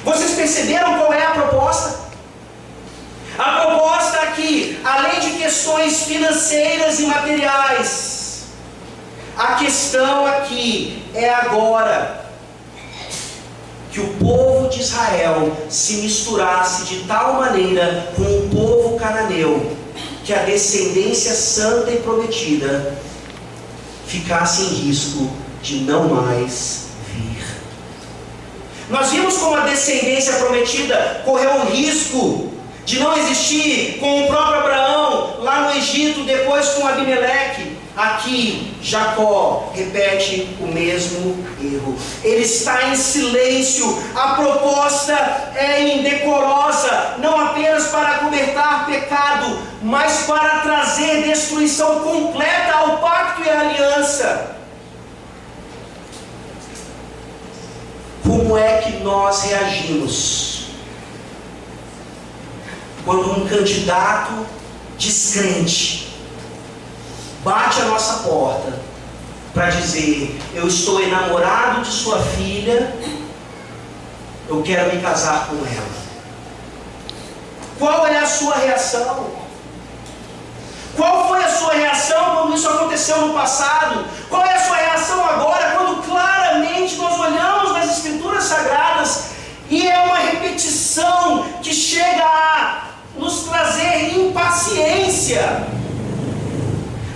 Vocês perceberam qual é a proposta? A proposta aqui, além de questões financeiras e materiais, a questão aqui é agora que o povo de Israel se misturasse de tal maneira com o povo cananeu, que a descendência santa e prometida ficasse em risco de não mais vir. Nós vimos como a descendência prometida correu o risco de não existir com o próprio Abraão lá no Egito, depois com Abimeleque. Aqui Jacó repete o mesmo erro. Ele está em silêncio. A proposta é indecorosa, não apenas para acobertar pecado, mas para trazer destruição completa ao pacto e à aliança. Como é que nós reagimos quando um candidato descrente bate a nossa porta para dizer: eu estou enamorado de sua filha, eu quero me casar com ela? Qual é a sua reação? Qual foi a sua reação quando isso aconteceu no passado? Qual é a sua reação agora, quando claramente nós olhamos nas Escrituras Sagradas e é uma repetição que chega a nos trazer impaciência?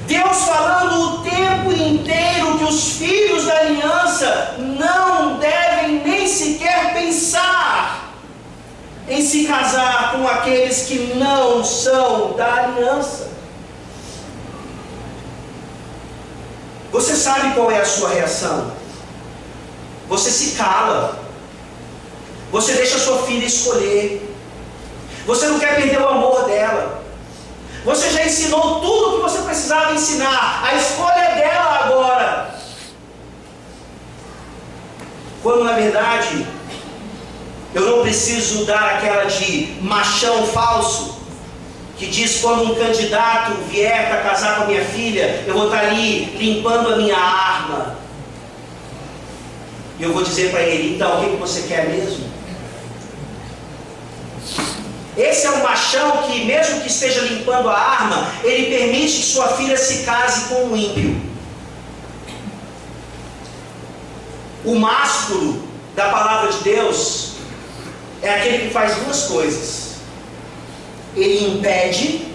Deus falando o tempo inteiro que os filhos da aliança não devem nem sequer pensar em se casar com aqueles que não são da aliança. Você sabe qual é a sua reação? Você se cala. Você deixa sua filha escolher. Você não quer perder o amor dela. Você já ensinou tudo o que você precisava ensinar. A escolha é dela agora. Quando na verdade eu não preciso dar aquela de machão falso, que diz: quando um candidato vier para casar com a minha filha, eu vou estar ali limpando a minha arma. E eu vou dizer para ele: então, o que você quer mesmo? Esse é um machão que, mesmo que esteja limpando a arma, ele permite que sua filha se case com um ímpio. O másculo da palavra de Deus é aquele que faz duas coisas. Ele impede.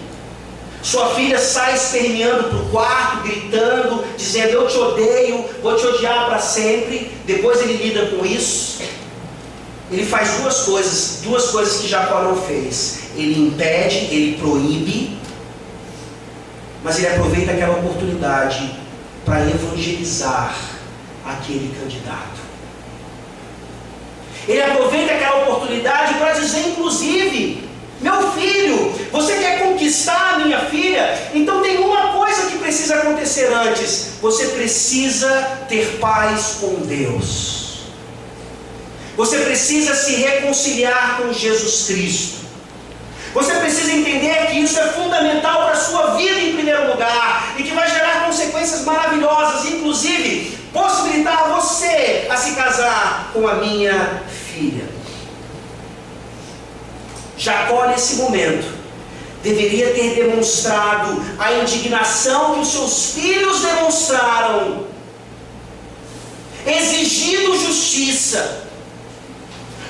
Sua filha sai esperneando para o quarto, gritando, dizendo: eu te odeio, vou te odiar para sempre. Depois ele lida com isso. Ele faz duas coisas que Jacó não fez. Ele impede, ele proíbe, mas ele aproveita aquela oportunidade para evangelizar aquele candidato. Ele aproveita aquela oportunidade para dizer, inclusive: meu filho, você quer conquistar a minha filha? Então tem uma coisa que precisa acontecer antes. Você precisa ter paz com Deus. Você precisa se reconciliar com Jesus Cristo. Você precisa entender que isso é fundamental para a sua vida em primeiro lugar, e que vai gerar consequências maravilhosas, inclusive possibilitar você a se casar com a minha filha. Jacó, nesse momento, deveria ter demonstrado a indignação que os seus filhos demonstraram, exigido justiça,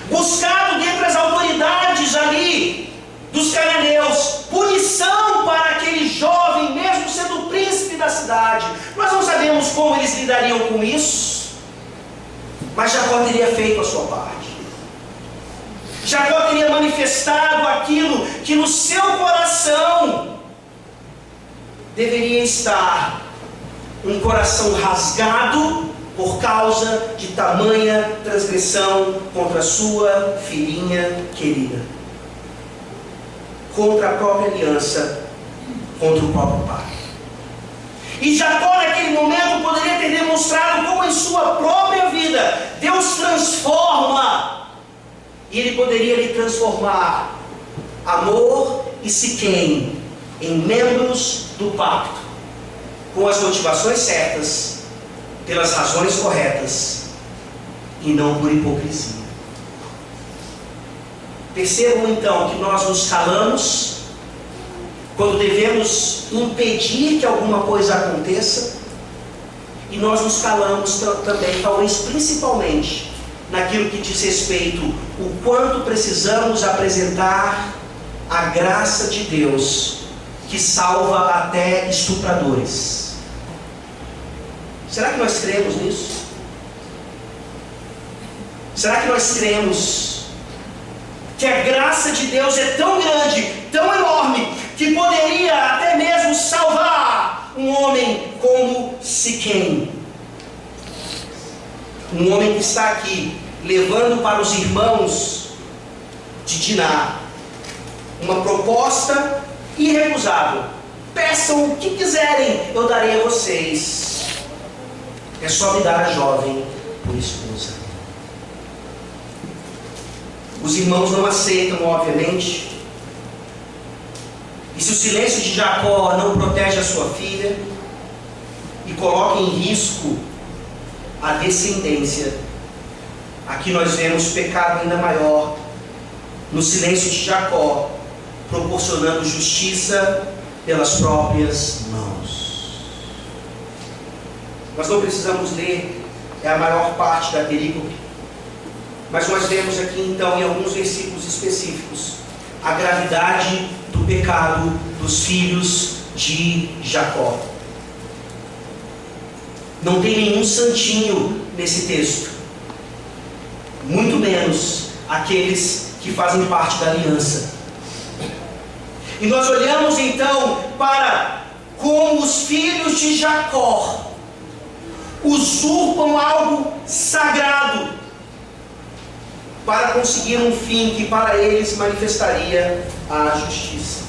buscado dentre as autoridades ali dos cananeus punição para aquele jovem, mesmo sendo o príncipe da cidade. Nós não sabemos como eles lidariam com isso, mas Jacó teria feito a sua parte. Jacó teria manifestado aquilo que no seu coração deveria estar: um coração rasgado por causa de tamanha transgressão contra a sua filhinha querida, contra a própria aliança, contra o próprio pai. E Jacó, naquele momento, poderia ter demonstrado como em sua própria vida Deus transforma, e ele poderia lhe transformar Amor e Siquém em membros do pacto, com as motivações certas, pelas razões corretas, e não por hipocrisia. Percebam então que nós nos calamos quando devemos impedir que alguma coisa aconteça, e nós nos calamos também, talvez principalmente, naquilo que diz respeito o quanto precisamos apresentar a graça de Deus, que salva até estupradores. Será que nós cremos nisso? Será que nós cremos que a graça de Deus é tão grande, tão enorme, que poderia até mesmo salvar um homem como Siquém? Um homem que está aqui levando para os irmãos de Diná uma proposta irrecusável: peçam o que quiserem, eu darei a vocês. É só me dar a jovem por esposa. Os irmãos não aceitam, obviamente. E se o silêncio de Jacó não protege a sua filha e coloca em risco a descendência, aqui nós vemos pecado ainda maior no silêncio de Jacó, proporcionando justiça pelas próprias mãos. Nós não precisamos ler a maior parte da perícope, mas nós vemos aqui então, em alguns versículos específicos, a gravidade do pecado dos filhos de Jacó. Não tem nenhum santinho nesse texto, muito menos aqueles que fazem parte da aliança. E nós olhamos então para como os filhos de Jacó usurpam algo sagrado para conseguir um fim que para eles manifestaria a justiça.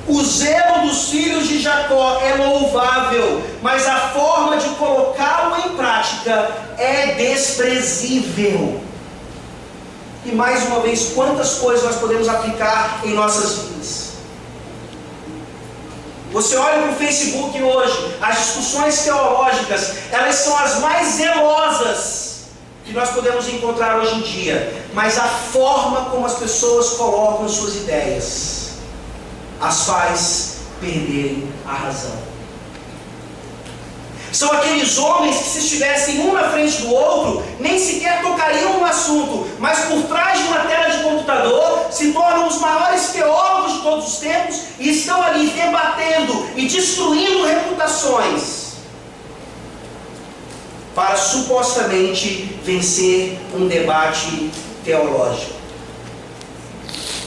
O zelo dos filhos de Jacó é louvável, mas a forma de colocá-lo em prática é desprezível. E mais uma vez, quantas coisas nós podemos aplicar em nossas vidas? Você olha para o Facebook hoje, as discussões teológicas, elas são as mais zelosas que nós podemos encontrar hoje em dia, mas a forma como as pessoas colocam suas ideias as faz perderem a razão. São aqueles homens que, se estivessem um na frente do outro, nem sequer tocariam no assunto, mas por trás de uma tela de computador se tornam os maiores teólogos de todos os tempos e estão ali debatendo e destruindo reputações para supostamente vencer um debate teológico.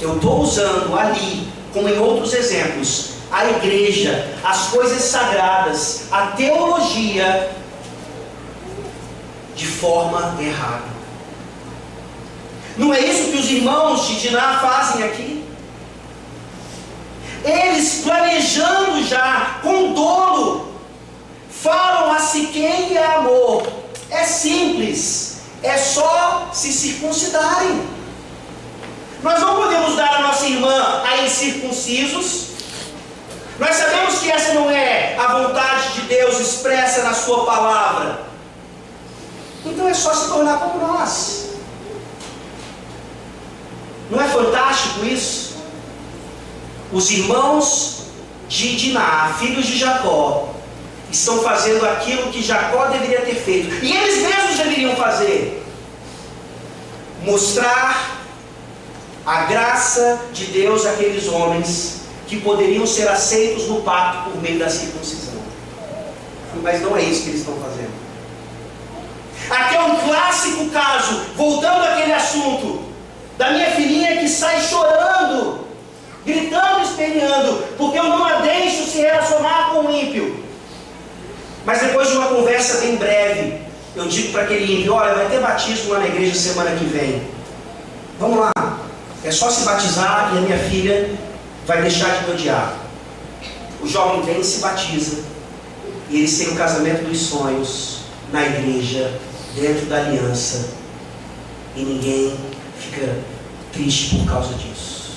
Eu estou usando ali, como em outros exemplos, a igreja, as coisas sagradas, a teologia, de forma errada. Não é isso que os irmãos de Diná fazem aqui? Eles, planejando já, com dolo, falam a Siquém e a Amor: é simples, é só se circuncidarem. Nós não podemos dar a nossa irmã a incircuncisos. Nós sabemos que essa não é a vontade de Deus expressa na sua palavra. Então é só se tornar como nós. Não é fantástico isso? Os irmãos de Diná, filhos de Jacó, estão fazendo aquilo que Jacó deveria ter feito, e eles mesmos deveriam fazer: mostrar a graça de Deus àqueles homens que poderiam ser aceitos no pacto por meio da circuncisão. Mas não é isso que eles estão fazendo. Aqui é um clássico caso, voltando àquele assunto, da minha filhinha que sai chorando, gritando, esperneando, porque eu não a deixo se relacionar com o ímpio. Mas depois de uma conversa bem breve, eu digo para aquele ímpio: olha, vai ter batismo lá na igreja semana que vem. Vamos lá. É só se batizar e a minha filha vai deixar de me odiar. O jovem vem e se batiza, e eles têm o casamento dos sonhos na igreja, dentro da aliança, e ninguém fica triste por causa disso.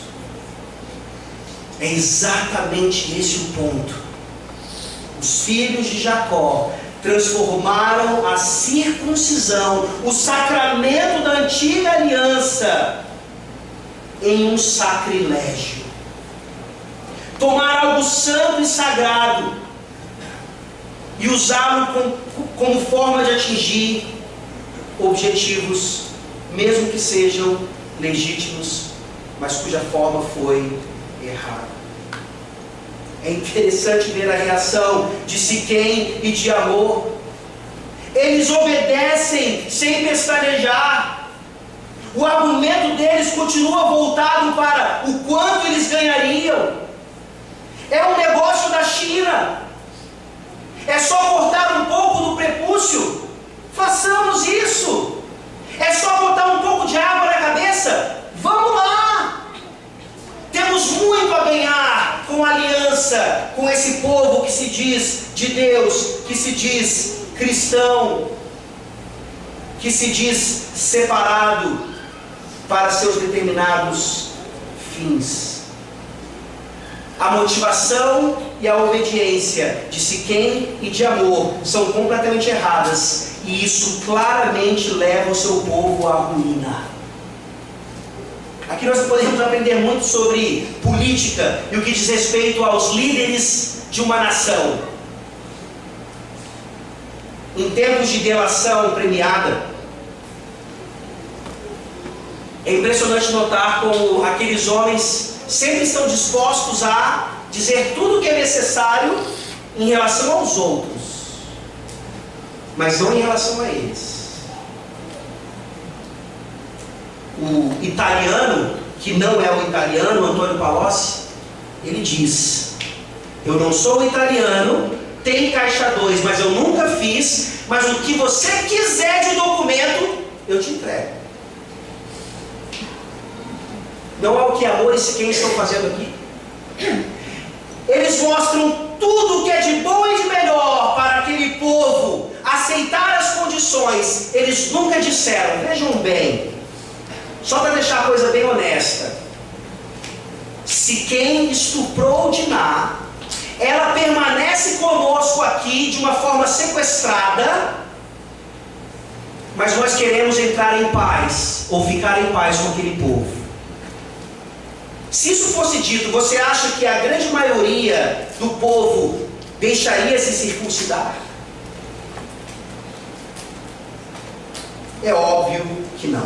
É exatamente esse o ponto. Os filhos de Jacó transformaram a circuncisão, o sacramento da antiga aliança, em um sacrilégio. Tomar algo santo e sagrado e usá-lo como forma de atingir objetivos, mesmo que sejam legítimos, mas cuja forma foi errada. É interessante ver a reação de Siquém e de Amor. Eles obedecem sem pestanejar. O argumento deles continua voltado para o quanto eles ganhariam. É um negócio da China. É só cortar um pouco do prepúcio. Façamos isso. É só botar um pouco de água na cabeça. Vamos lá. Temos muito a ganhar com a aliança com esse povo que se diz de Deus, que se diz cristão, que se diz separado para seus determinados fins. A motivação e a obediência de Siquém e de Amor são completamente erradas, e isso claramente leva o seu povo à ruína. Aqui nós podemos aprender muito sobre política e o que diz respeito aos líderes de uma nação. Em tempos de delação premiada, é impressionante notar como aqueles homens sempre estão dispostos a dizer tudo o que é necessário em relação aos outros, mas não em relação a eles. O italiano, que não é o italiano, Antônio Palocci, ele diz: eu não sou italiano tem caixa 2, mas eu nunca fiz, mas o que você quiser de documento, eu te entrego. Não é o que amor e quem estão fazendo aqui? Eles mostram tudo o que é de bom e de melhor para aquele povo aceitar as condições. Eles nunca disseram, vejam bem, só para deixar a coisa bem honesta, se quem estuprou Diná, ela permanece conosco aqui de uma forma sequestrada, mas nós queremos entrar em paz, ou ficar em paz com aquele povo. Se isso fosse dito, você acha que a grande maioria do povo deixaria se circuncidar? É óbvio que não.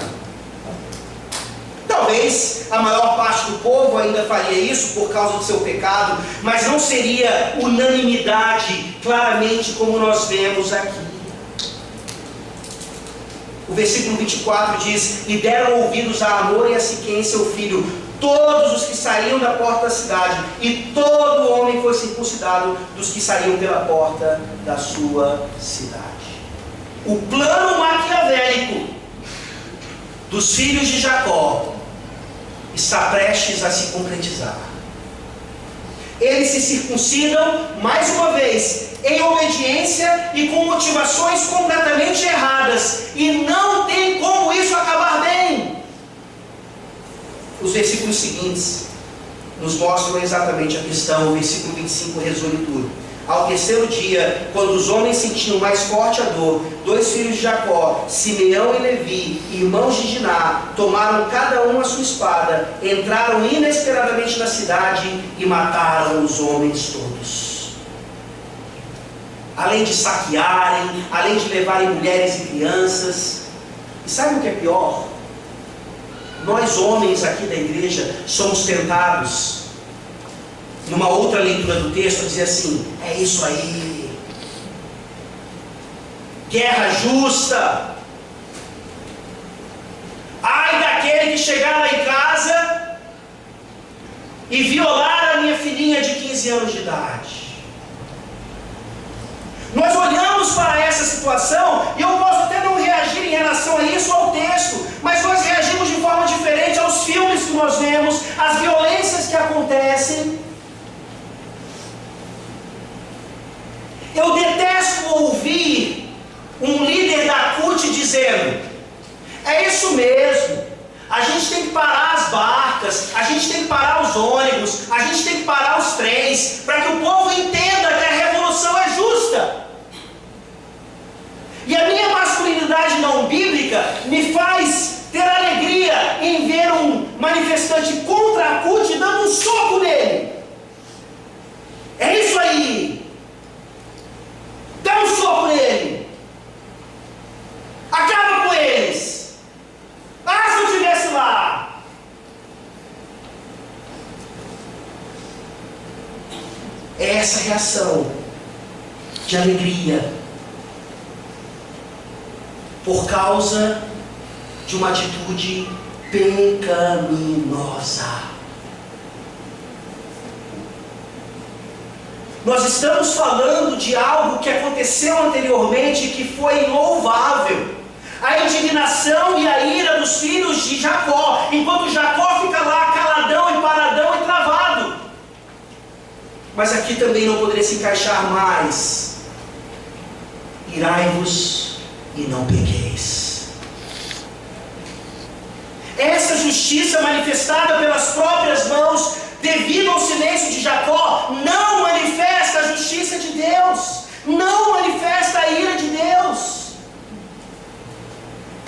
Talvez a maior parte do povo ainda faria isso por causa do seu pecado, mas não seria unanimidade, claramente como nós vemos aqui. O versículo 24 diz: e deram ouvidos a Amor e a Siquém, seu filho, todos os que saíam da porta da cidade, e todo homem foi circuncidado dos que saíam pela porta da sua cidade. O plano maquiavélico dos filhos de Jacó está prestes a se concretizar. Eles se circuncidam, mais uma vez, em obediência e com motivações completamente erradas, e não tem como isso acabar bem. Os versículos seguintes nos mostram exatamente a questão. O versículo 25 resume tudo. Ao terceiro dia, quando os homens sentiam mais forte a dor, 2 filhos de Jacó, Simeão e Levi, irmãos de Diná, tomaram cada um a sua espada, entraram inesperadamente na cidade e mataram os homens todos. Além de saquearem, além de levarem mulheres e crianças. E sabe o que é pior? Nós homens aqui da igreja somos tentados, numa outra leitura do texto, a dizer assim: é isso aí, guerra justa, ai daquele que chegar lá em casa e violar a minha filhinha de 15 anos de idade. Nós olhamos para essa situação, e eu posso até não reagir em relação a isso ao texto, mas nós reagimos de forma diferente aos filmes que nós vemos, às violências que acontecem. Eu detesto ouvir um líder da CUT dizendo: é isso mesmo, a gente tem que parar as barcas, a gente tem que parar os ônibus, a gente tem que parar os trens, para que o povo entenda que a revolução é justa. E a minha masculinidade não bíblica me faz ter alegria em ver um manifestante contra a CUT dando um soco nele. É isso aí. Dá um soco nele. Acaba com eles. Ah, se eu estivesse lá. É essa reação de alegria por causa de uma atitude pecaminosa. Nós estamos falando de algo que aconteceu anteriormente e que foi louvável. A indignação e a ira dos filhos de Jacó, enquanto Jacó fica lá caladão e paradão e travado. Mas aqui também não poderia se encaixar mais: irai-vos e não pequeis. Essa justiça manifestada pelas próprias mãos, devido ao silêncio de Jacó, não manifesta a justiça de Deus, não manifesta a ira de Deus.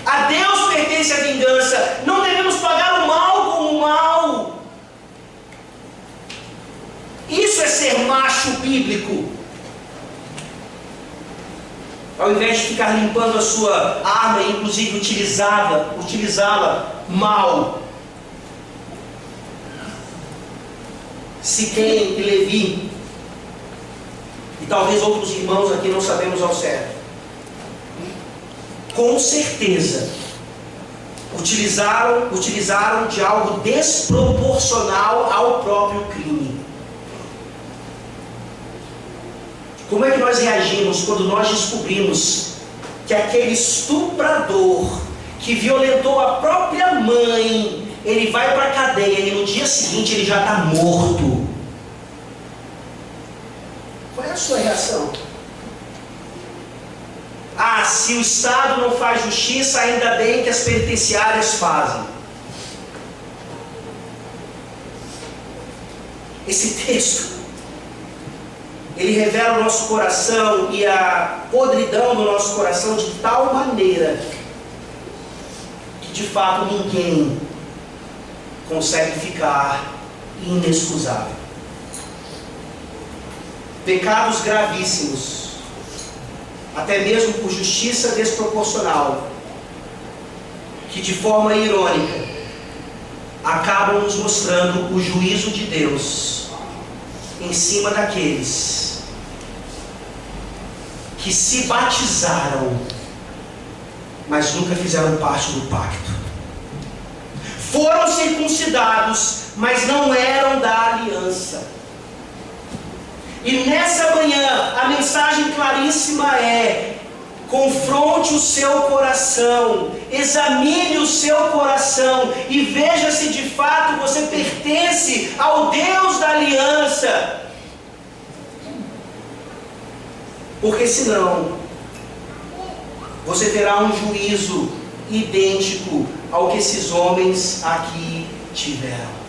A Deus pertence a vingança. Não devemos pagar o mal com o mal. Isso é ser macho bíblico. Ao invés de ficar limpando a sua arma e inclusive utilizá-la mal. Siquém e Levi, e talvez outros irmãos aqui, não sabemos ao certo, com certeza utilizaram de algo desproporcional ao próprio crime. Como é que nós reagimos quando nós descobrimos que aquele estuprador que violentou a própria mãe, ele vai para a cadeia e no dia seguinte ele já está morto? Qual é a sua reação? Ah, se o Estado não faz justiça, ainda bem que as penitenciárias fazem. Esse texto, ele revela o nosso coração e a podridão do nosso coração de tal maneira que de fato ninguém consegue ficar inexcusável. Pecados gravíssimos, até mesmo por justiça desproporcional, que de forma irônica acabam nos mostrando o juízo de Deus em cima daqueles que se batizaram, mas nunca fizeram parte do pacto. Foram circuncidados, mas não eram da aliança. E nessa manhã, a mensagem claríssima é: confronte o seu coração, examine o seu coração e veja se de fato você pertence ao Deus da aliança. Porque senão, você terá um juízo idêntico ao que esses homens aqui tiveram.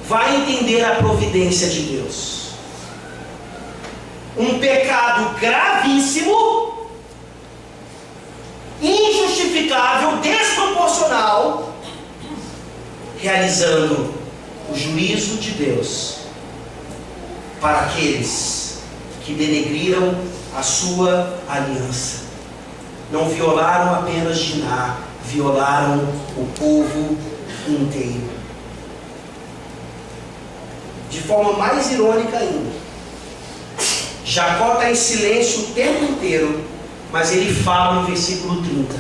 Vai entender a providência de Deus. Um pecado gravíssimo, injustificável, desproporcional, realizando o juízo de Deus para aqueles que denegriram a sua aliança. Não violaram apenas Diná, violaram o povo inteiro. De forma mais irônica ainda, Jacó está em silêncio o tempo inteiro, mas ele fala no versículo 30.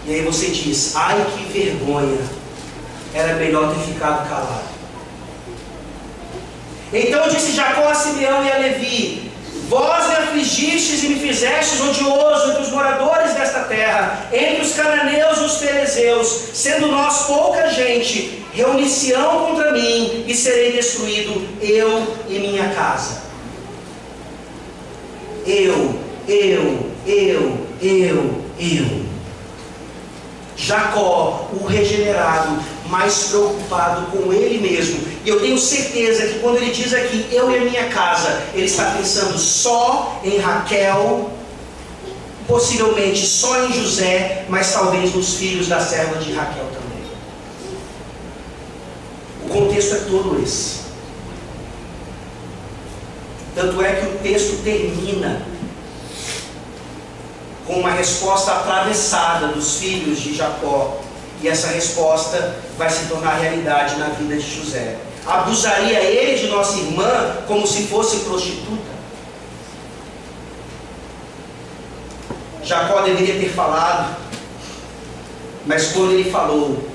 E aí você diz: ai que vergonha, era melhor ter ficado calado. Então disse Jacó a Simeão e a Levi: vós me afligistes e me fizestes odioso entre os moradores desta terra, entre os cananeus e os ferezeus, sendo nós pouca gente, reunir-se-ão contra mim e serei destruído, eu e minha casa. Eu. Jacó, o regenerado, mais preocupado com ele mesmo. E eu tenho certeza que quando ele diz aqui, eu e a minha casa, ele está pensando só em Raquel, possivelmente só em José, mas talvez nos filhos da serva de Raquel também. O contexto é todo esse. Tanto é que o texto termina com uma resposta atravessada dos filhos de Jacó. E essa resposta vai se tornar realidade na vida de José. Abusaria ele de nossa irmã como se fosse prostituta? Jacó deveria ter falado, mas quando ele falou,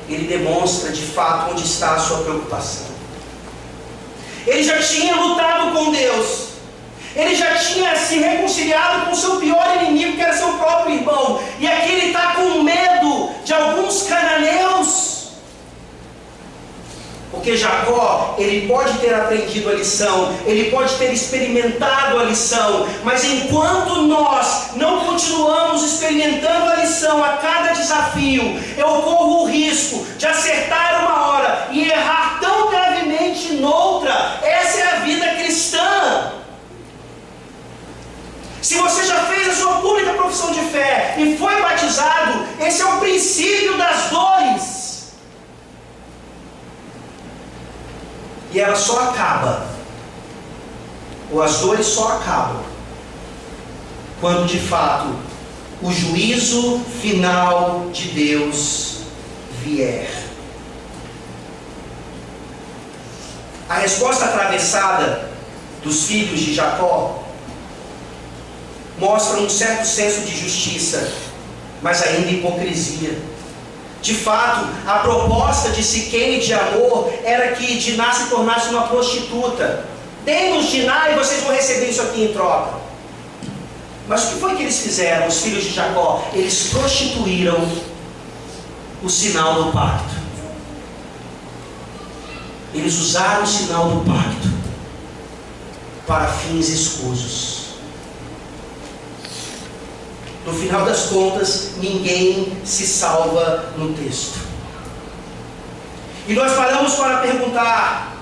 ele demonstra de fato onde está a sua preocupação. Ele já tinha lutado com Deus. Ele já tinha se reconciliado com o seu pior inimigo, que era seu próprio irmão. E aqui ele está com medo de alguns cananeus. Porque Jacó, ele pode ter aprendido a lição, ele pode ter experimentado a lição, mas enquanto nós não continuamos experimentando a lição a cada desafio, eu corro o risco de acertar uma hora e errar tão gravemente noutra. Essa é a vida cristã. Se você já fez a sua pública profissão de fé e foi batizado, esse é o princípio das dores. E ela só acaba, ou as dores só acabam, quando de fato o juízo final de Deus vier. A resposta atravessada dos filhos de Jacó mostra um certo senso de justiça, mas ainda hipocrisia. De fato, a proposta de Siquém e de Amor era que Diná se tornasse uma prostituta. Dê-nos Diná e vocês vão receber isso aqui em troca. Mas o que foi que eles fizeram, os filhos de Jacó? Eles prostituíram o sinal do pacto. Eles usaram o sinal do pacto para fins escusos. No final das contas, ninguém se salva no texto. E nós paramos para perguntar: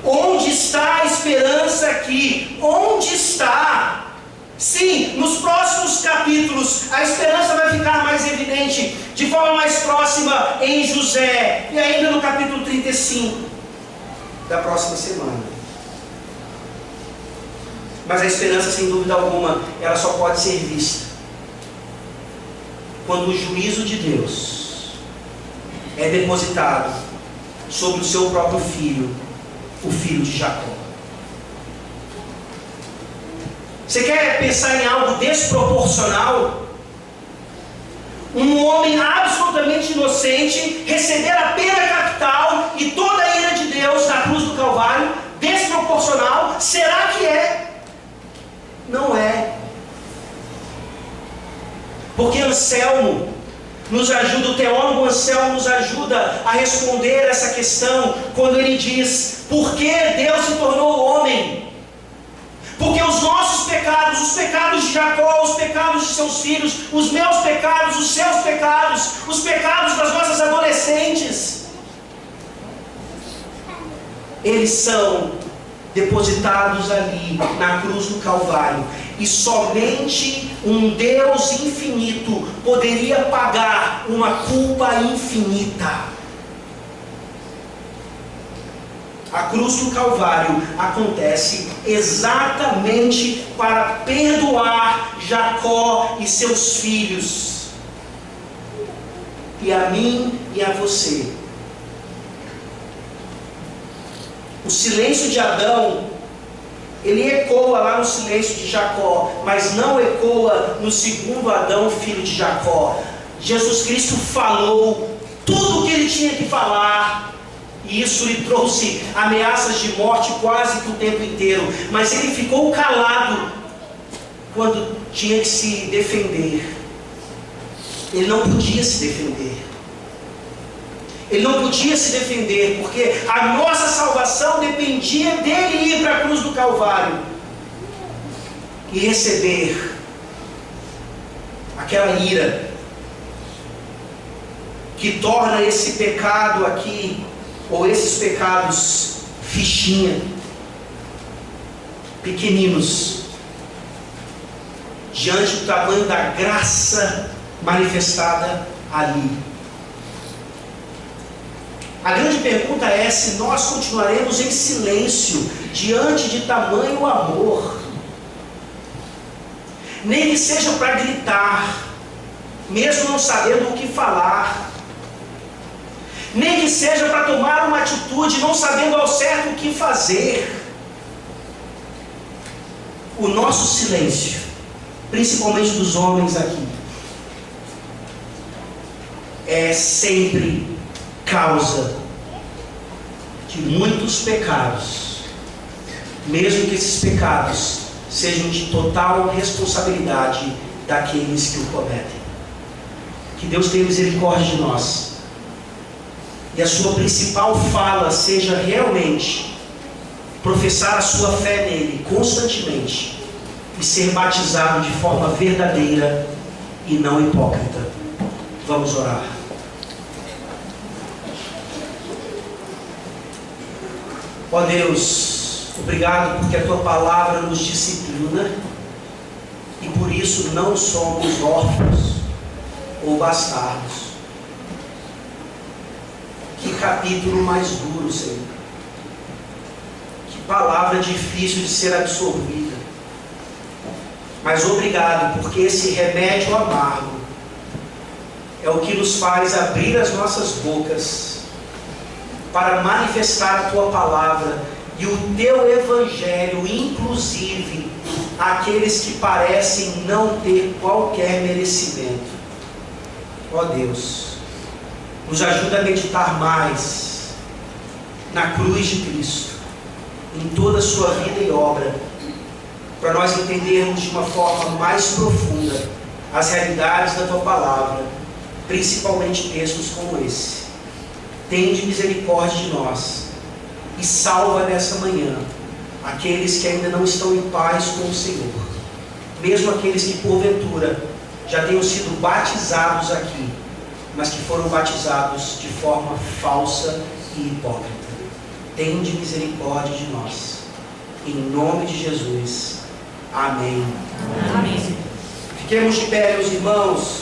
onde está a esperança aqui? Onde está? Sim, nos próximos capítulos a esperança vai ficar mais evidente, de forma mais próxima em José, e ainda no capítulo 35 da próxima semana. Mas a esperança, sem dúvida alguma, ela só pode ser vista quando o juízo de Deus é depositado sobre o seu próprio filho, o filho de Jacó. Você quer pensar em algo desproporcional? Um homem absolutamente inocente receber a pena capital e toda a ira de Deus na cruz do Calvário? Desproporcional? Será que é? Não é. Porque Anselmo nos ajuda, o teólogo Anselmo nos ajuda a responder essa questão quando ele diz: por que Deus se tornou homem? Porque os nossos pecados, os pecados de Jacó, os pecados de seus filhos, os meus pecados, os seus pecados, os pecados das nossas adolescentes, eles são depositados ali na cruz do Calvário. E somente um Deus infinito poderia pagar uma culpa infinita. A cruz do Calvário acontece exatamente para perdoar Jacó e seus filhos, e a mim e a você. O silêncio de Adão, ele ecoa lá no silêncio de Jacó, mas não ecoa no segundo Adão, filho de Jacó. Jesus Cristo falou tudo o que ele tinha que falar, e isso lhe trouxe ameaças de morte quase que o tempo inteiro, mas ele ficou calado quando tinha que se defender. Ele não podia se defender. Ele não podia se defender, porque a nossa salvação dependia dele ir para a cruz do Calvário e receber aquela ira que torna esse pecado aqui, ou esses pecados, fichinha, pequeninos, diante do tamanho da graça manifestada ali. A grande pergunta é se nós continuaremos em silêncio diante de tamanho amor, nem que seja para gritar, mesmo não sabendo o que falar, nem que seja para tomar uma atitude, não sabendo ao certo o que fazer. O nosso silêncio, principalmente dos homens aqui, é sempre causa de muitos pecados, mesmo que esses pecados sejam de total responsabilidade daqueles que o cometem. Que Deus tenha misericórdia de nós, e a sua principal fala seja realmente professar a sua fé nele constantemente e ser batizado de forma verdadeira e não hipócrita. Vamos orar. Ó Deus, obrigado porque a Tua palavra nos disciplina e por isso não somos órfãos ou bastardos. Que capítulo mais duro, Senhor. Que palavra difícil de ser absorvida. Mas obrigado porque esse remédio amargo é o que nos faz abrir as nossas bocas para manifestar a Tua palavra e o Teu Evangelho, inclusive àqueles que parecem não ter qualquer merecimento. Ó Deus, Nos ajuda a meditar mais na cruz de Cristo, em toda a sua vida e obra, para nós entendermos de uma forma mais profunda as realidades da Tua Palavra, principalmente textos como esse. Tende misericórdia de nós e salva nessa manhã aqueles que ainda não estão em paz com o Senhor, mesmo aqueles que porventura já tenham sido batizados aqui, mas que foram batizados de forma falsa e hipócrita. Tende misericórdia de nós, em nome de Jesus. Amém. Amém. Fiquemos de pé, meus irmãos.